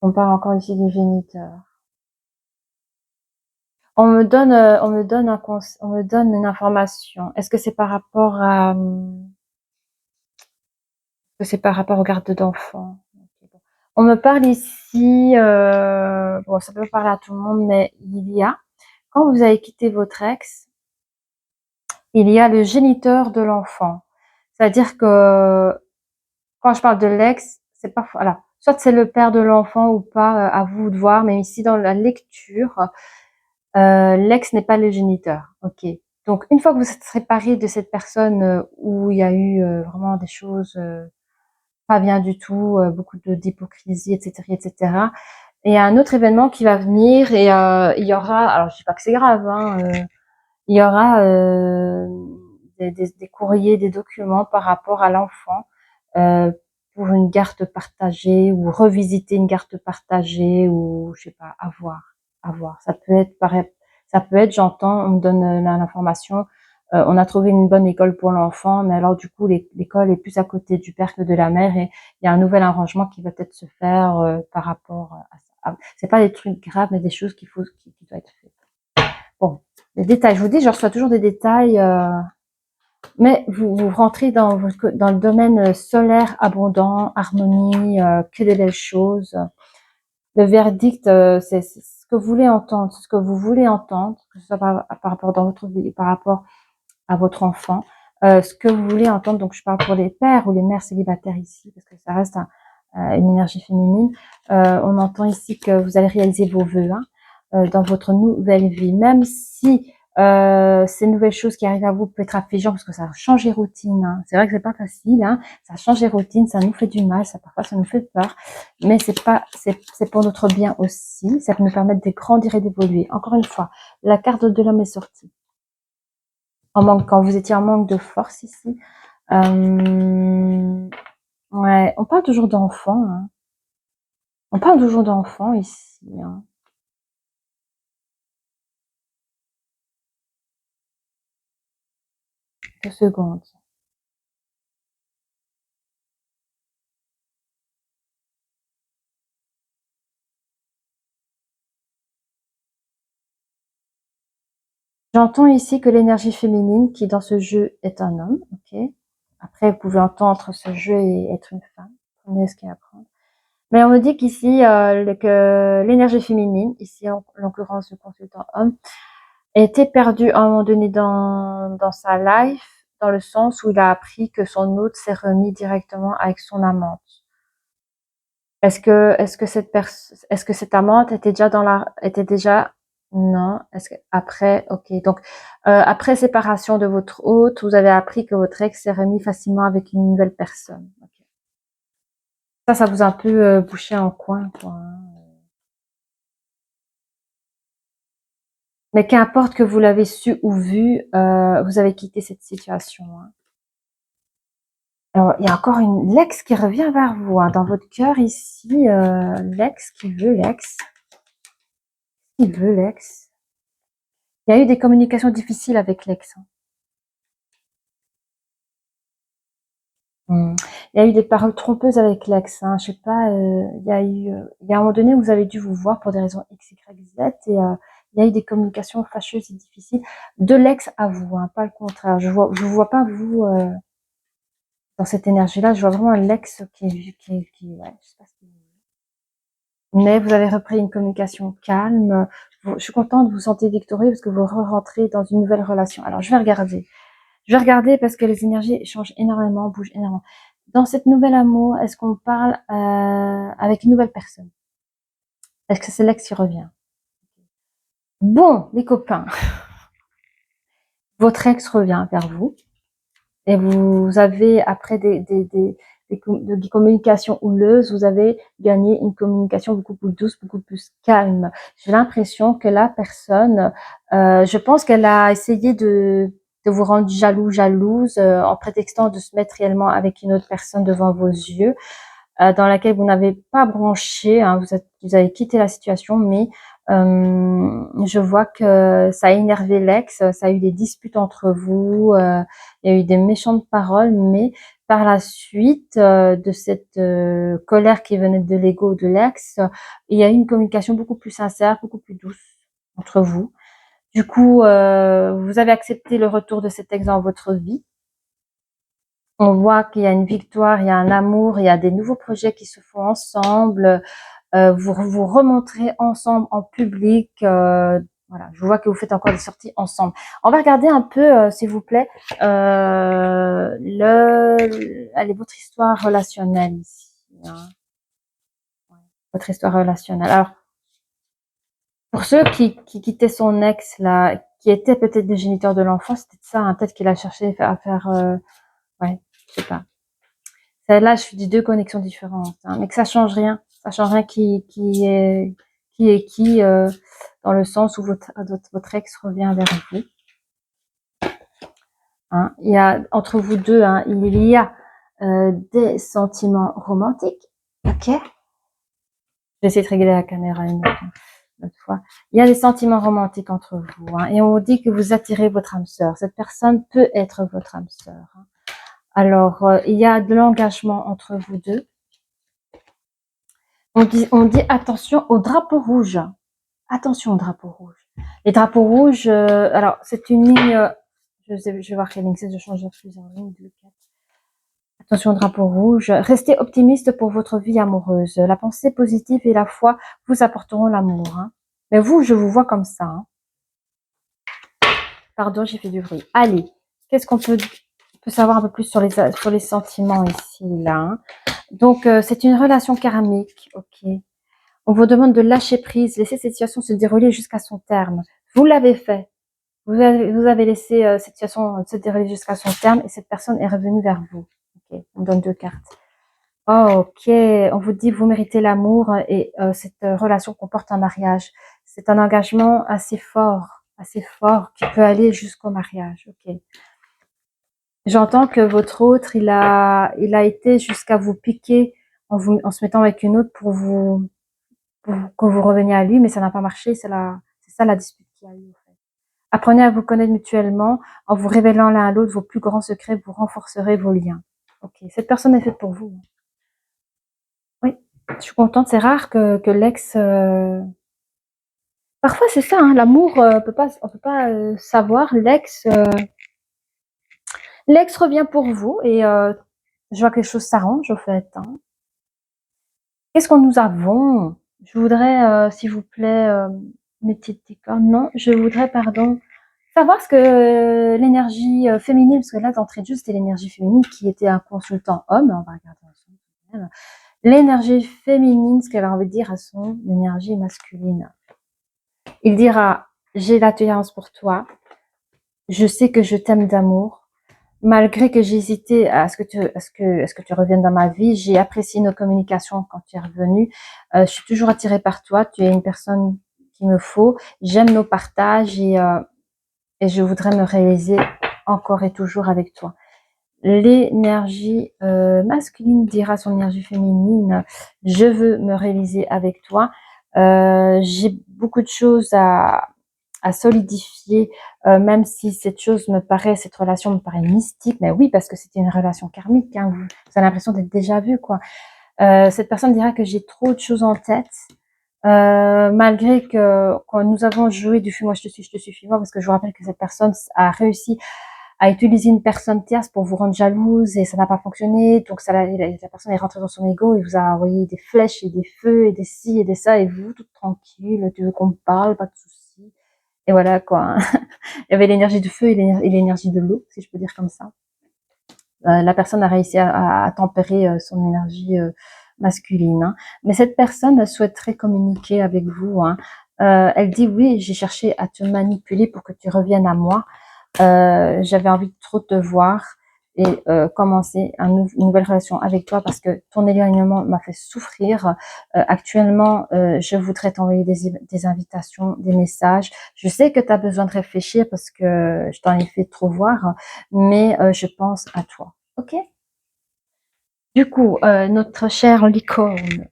On parle encore ici des géniteurs. On me donne une information. Est-ce que c'est par rapport à, au garde d'enfants? On me parle ici, bon, ça peut parler à tout le monde, mais il y a, quand vous avez quitté votre ex, il y a le géniteur de l'enfant. C'est-à-dire que quand je parle de l'ex, c'est pas, voilà, soit c'est le père de l'enfant ou pas, à vous de voir, mais ici dans la lecture, l'ex n'est pas le géniteur. Ok. Donc une fois que vous êtes séparé de cette personne où il y a eu vraiment des choses pas bien du tout, beaucoup d'hypocrisie, etc., etc. Et il y a un autre événement qui va venir et il y aura, alors je dis pas que c'est grave, hein, il y aura des courriers, des documents par rapport à l'enfant euh, pour une garde partagée ou revisiter une garde partagée ou je sais pas, à voir. Ça peut être, j'entends, on me donne l'information. On a trouvé une bonne école pour l'enfant, mais alors du coup l'école est plus à côté du père que de la mère et il y a un nouvel arrangement qui va peut-être se faire par rapport à ça. C'est pas des trucs graves, mais des choses qui doivent être faites. Bon, les détails, je vous dis, je reçois toujours des détails, mais vous rentrez dans le domaine solaire abondant, harmonie, que des belles choses. Le verdict, c'est ce que vous voulez entendre, c'est ce que vous voulez entendre, que ce soit par rapport dans votre vie, par rapport à votre enfant, ce que vous voulez entendre. Donc, je parle pour les pères ou les mères célibataires ici, parce que ça reste une énergie féminine. On entend ici que vous allez réaliser vos vœux hein, dans votre nouvelle vie, même si ces nouvelles choses qui arrivent à vous peuvent être affligeantes parce que ça change les routines. Hein. C'est vrai que c'est pas facile, hein. Ça change les routines, ça nous fait du mal, ça parfois ça nous fait peur, mais c'est pour notre bien aussi. Ça peut nous permettre de grandir et d'évoluer. Encore une fois, la carte de l'homme est sortie. Quand vous étiez en manque de force ici. Ouais, on parle toujours d'enfants. Hein. On parle toujours d'enfants ici. Hein. 2 secondes. J'entends ici que l'énergie féminine qui dans ce jeu est un homme, ok. Après, vous pouvez entendre ce jeu et être une femme. Prenez ce qu'il y a à prendre. Mais on me dit qu'ici, que l'énergie féminine, ici en l'occurrence le consultant homme, était perdue à un moment donné dans sa life, dans le sens où il a appris que son hôte s'est remis directement avec son amante. Est-ce que cette amante était déjà, non, est-ce que, après, ok. Donc, après séparation de votre hôte, vous avez appris que votre ex s'est remis facilement avec une nouvelle personne. Okay. Ça vous a un peu bouché en coin, quoi. Hein. Mais qu'importe que vous l'avez su ou vu, vous avez quitté cette situation. Hein. Alors, il y a encore l'ex qui revient vers vous. Hein. Dans votre cœur ici, l'ex qui veut l'ex. Qui veut l'ex. Il y a eu des communications difficiles avec l'ex. Hein. Il y a eu des paroles trompeuses avec l'ex. Hein. Je sais pas, il y a un moment donné où vous avez dû vous voir pour des raisons X, Y, Z et il y a eu des communications fâcheuses et difficiles de l'ex à vous, hein, pas le contraire. Je vois pas vous dans cette énergie-là. Je vois vraiment l'ex ouais, je sais pas ce que mais vous avez repris une communication calme. Je suis contente, vous vous sentez victorieux parce que vous rentrez dans une nouvelle relation. Alors, je vais regarder. Je vais regarder parce que les énergies changent énormément, bougent énormément. Dans cette nouvelle amour, est-ce qu'on parle avec une nouvelle personne? Est-ce que c'est l'ex qui revient? Bon, les copains, votre ex revient vers vous et vous avez, après des communications houleuses, vous avez gagné une communication beaucoup plus douce, beaucoup plus calme. J'ai l'impression que la personne, je pense qu'elle a essayé de vous rendre jaloux, jalouse, en prétextant de se mettre réellement avec une autre personne devant vos yeux, dans laquelle vous n'avez pas branché, hein, vous avez quitté la situation, mais je vois que ça a énervé l'ex, ça a eu des disputes entre vous, il y a eu des méchantes paroles, mais par la suite de cette colère qui venait de l'ego de l'ex, il y a eu une communication beaucoup plus sincère, beaucoup plus douce entre vous. Du coup, vous avez accepté le retour de cet ex dans votre vie. On voit qu'il y a une victoire, il y a un amour, il y a des nouveaux projets qui se font ensemble. Vous remontrez ensemble en public. Voilà, je vois que vous faites encore des sorties ensemble. On va regarder un peu, s'il vous plaît, allez, votre histoire relationnelle ici. Hein. Votre histoire relationnelle. Alors, pour ceux qui quittaient son ex là, qui était peut-être le géniteur de l'enfant, c'était ça. Hein, peut-être qu'il a cherché à faire, ouais, je sais pas. Là, je dis deux connexions différentes, hein, mais que ça change rien. Ça change rien qui dans le sens où votre ex revient vers vous. Hein. Il y a entre vous deux, hein, il y a des sentiments romantiques. Ok. Je vais essayer de régler la caméra une autre fois. Il y a des sentiments romantiques entre vous, hein, et on vous dit que vous attirez votre âme sœur. Cette personne peut être votre âme sœur. Hein. Alors, il y a de l'engagement entre vous deux. On dit attention au drapeau rouge. Attention au drapeau rouge. Les drapeaux rouges, alors c'est une ligne, je vais voir quelle ligne c'est, je change de plusieurs lignes. 2, 4. Attention au drapeau rouge. Restez optimiste pour votre vie amoureuse. La pensée positive et la foi vous apporteront l'amour. Hein. Mais vous, je vous vois comme ça. Hein. Pardon, j'ai fait du bruit. Allez, qu'est-ce qu'on peut savoir un peu plus sur les sentiments ici, là. Hein. Donc, c'est une relation karmique, ok. On vous demande de lâcher prise, laisser cette situation se dérouler jusqu'à son terme. Vous l'avez fait. Vous avez laissé cette situation se dérouler jusqu'à son terme et cette personne est revenue vers vous. Ok, on donne 2 cartes. Oh, ok, on vous dit vous méritez l'amour et cette relation comporte un mariage. C'est un engagement assez fort qui peut aller jusqu'au mariage. Ok. J'entends que votre autre, il a été jusqu'à vous piquer en se mettant avec une autre pour que vous reveniez à lui, mais ça n'a pas marché. C'est ça la dispute qu'il y a eu. En fait. Apprenez à vous connaître mutuellement. En vous révélant l'un à l'autre vos plus grands secrets, vous renforcerez vos liens. Ok, cette personne est faite pour vous. Oui, je suis contente. C'est rare que l'ex... Parfois, c'est ça, hein, l'amour, on peut pas savoir. L'ex revient pour vous et je vois que les choses s'arrangent, au fait. Hein. Qu'est-ce qu'on nous avons? Je voudrais, s'il vous plaît, mes petites licornes. Non, je voudrais, pardon, savoir ce que l'énergie féminine, parce que là, d'entrée de jeu, c'était l'énergie féminine qui était un consultant homme. On va regarder ensemble. L'énergie féminine, ce qu'elle a envie de dire à son énergie masculine. Il dira, j'ai l'attirance pour toi. Je sais que je t'aime d'amour. Malgré que j'ai hésité à ce que tu reviennes dans ma vie, j'ai apprécié nos communications quand tu es revenu. Je suis toujours attirée par toi. Tu es une personne qu'il me faut. J'aime nos partages et je voudrais me réaliser encore et toujours avec toi. L'énergie masculine dira à son énergie féminine, je veux me réaliser avec toi. J'ai beaucoup de choses à solidifier, même si cette relation me paraît mystique, mais oui, parce que c'était une relation karmique, hein, vous avez l'impression d'être déjà vu, quoi. Cette personne dira que j'ai trop de choses en tête, malgré que quand nous avons joué du fuis-moi, je te suis, fuis-moi, parce que je vous rappelle que cette personne a réussi à utiliser une personne tierce pour vous rendre jalouse et ça n'a pas fonctionné, donc la personne est rentrée dans son ego et vous a envoyé des flèches et des feux et des ci et des ça et vous, toute tranquille, tu veux qu'on me parle, pas de soucis. Et voilà, quoi. Il y avait l'énergie du feu et l'énergie de l'eau, si je peux dire comme ça. La personne a réussi à tempérer son énergie masculine. Hein. Mais cette personne souhaiterait communiquer avec vous. Hein. Elle dit, oui, j'ai cherché à te manipuler pour que tu reviennes à moi. J'avais envie de trop te voir et commencer une nouvelle relation avec toi parce que ton éloignement m'a fait souffrir. Actuellement, je voudrais t'envoyer des invitations, des messages. Je sais que tu as besoin de réfléchir parce que je t'en ai fait trop voir, mais je pense à toi. Ok? Du coup, notre chère licorne.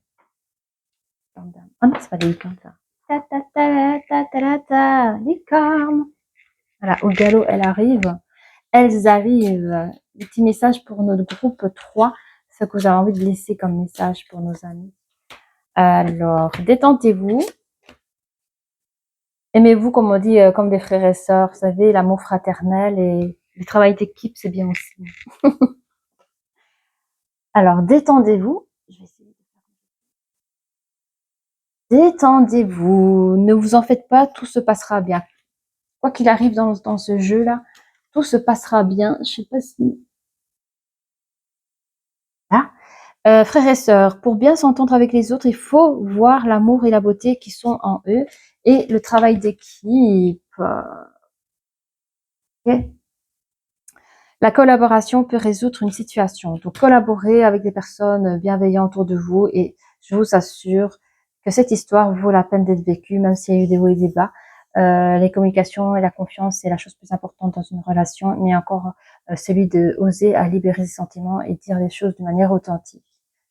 Ah non, c'est pas des licornes, ça. Ta ta ta ta ta ta ta, licorne. Voilà, au galop, elle arrive. Elles arrivent. Des petits messages pour notre groupe 3. Ce que vous avez envie de laisser comme message pour nos amis. Alors, détendez-vous. Aimez-vous, comme on dit, comme des frères et sœurs. Vous savez, l'amour fraternel et le travail d'équipe, c'est bien aussi. Alors, détendez-vous. Je vais essayer. Détendez-vous. Ne vous en faites pas, tout se passera bien. Quoi qu'il arrive dans ce jeu-là, tout se passera bien. Je sais pas si... Ah. Frères et sœurs, pour bien s'entendre avec les autres, il faut voir l'amour et la beauté qui sont en eux et le travail d'équipe. Okay. La collaboration peut résoudre une situation. Donc, collaborez avec des personnes bienveillantes autour de vous et je vous assure que cette histoire vaut la peine d'être vécue, même s'il y a eu des hauts et des bas. Les communications et la confiance, c'est la chose plus importante dans une relation, mais encore celui de oser à libérer ses sentiments et dire les choses de manière authentique.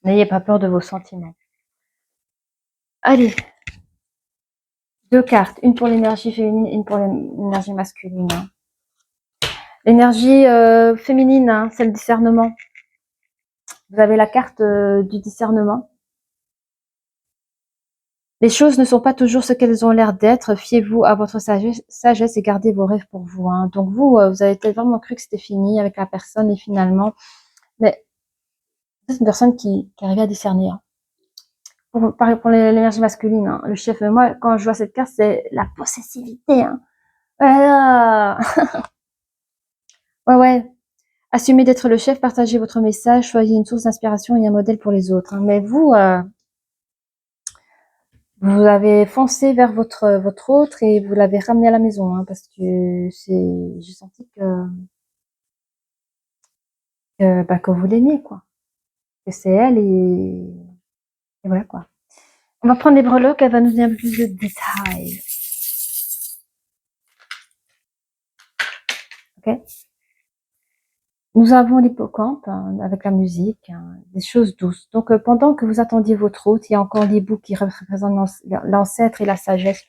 N'ayez pas peur de vos sentiments. Allez, 2 cartes, une pour l'énergie féminine et une pour l'énergie masculine. L'énergie féminine, hein, c'est le discernement. Vous avez la carte du discernement. Les choses ne sont pas toujours ce qu'elles ont l'air d'être. Fiez-vous à votre sagesse et gardez vos rêves pour vous. Hein. Donc vous, vous avez peut-être vraiment cru que c'était fini avec la personne et finalement, mais c'est une personne qui arrive à discerner. Hein. Pour l'énergie masculine, hein, le chef, moi, quand je vois cette carte, c'est la possessivité. Hein. Ouais. Assumez d'être le chef, partagez votre message, soyez une source d'inspiration et un modèle pour les autres. Hein. Mais vous, vous avez foncé vers votre autre et vous l'avez ramené à la maison, hein, parce que j'ai senti que vous l'aimiez, quoi. Que c'est elle et voilà, quoi. On va prendre les breloques, elle va nous donner un peu plus de détails. Ok? Nous avons l'hippocampe hein, avec la musique, hein, des choses douces. Donc, pendant que vous attendiez votre hôte, il y a encore l'hibou qui représente l'ancêtre et la sagesse.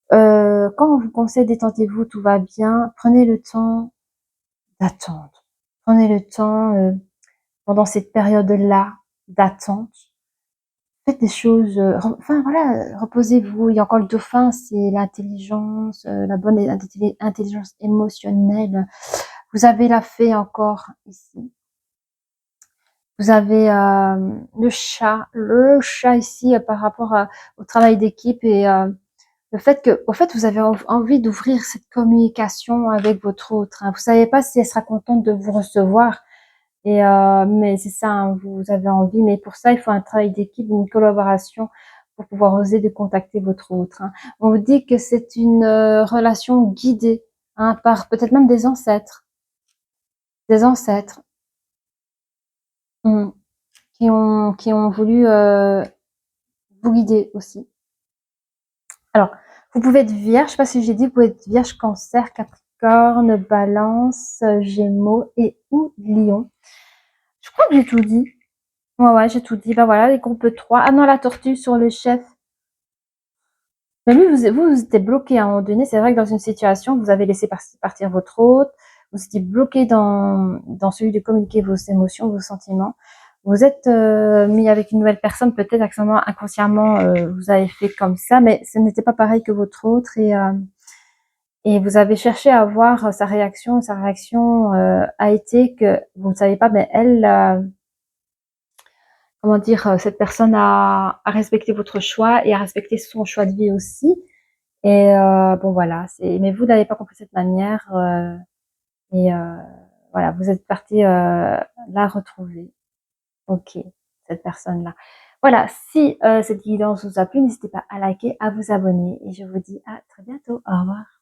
Quand on vous conseille détendez-vous, tout va bien, prenez le temps d'attendre. Prenez le temps pendant cette période-là d'attente. Faites des choses, enfin voilà, reposez-vous. Il y a encore le dauphin, c'est l'intelligence, la bonne intelligence émotionnelle. Vous avez la fée encore ici. Vous avez le chat ici par rapport au travail d'équipe et le fait que, au fait, vous avez envie d'ouvrir cette communication avec votre autre. Hein. Vous savez pas si elle sera contente de vous recevoir, et mais c'est ça, hein, vous avez envie. Mais pour ça, il faut un travail d'équipe, une collaboration pour pouvoir oser de contacter votre autre. Hein. On vous dit que c'est une relation guidée hein, par peut-être même des ancêtres mm, qui ont voulu vous guider aussi. Alors, vous pouvez être vierge, je sais pas si j'ai dit, vous pouvez être vierge, cancer, capricorne, balance, gémeaux et ou lion. Je crois que j'ai tout dit. Ouais, j'ai tout dit. Bah voilà, les groupes 3. Ah non, la tortue sur le chef. Mais lui, vous étiez bloqué à un moment donné. C'est vrai que dans une situation, vous avez laissé partir votre hôte. Vous étiez bloqué dans celui de communiquer vos émotions, vos sentiments. Vous êtes mis avec une nouvelle personne, peut-être inconsciemment, vous avez fait comme ça, mais ce n'était pas pareil que votre autre et vous avez cherché à voir sa réaction. Sa réaction a été que vous ne savez pas, mais elle, comment dire, cette personne a respecté votre choix et a respecté son choix de vie aussi. Et bon voilà, mais vous n'avez pas compris cette manière et voilà, vous êtes parti la retrouver. Ok, cette personne-là. Voilà, si cette guidance vous a plu, n'hésitez pas à liker, à vous abonner et je vous dis à très bientôt. Au revoir.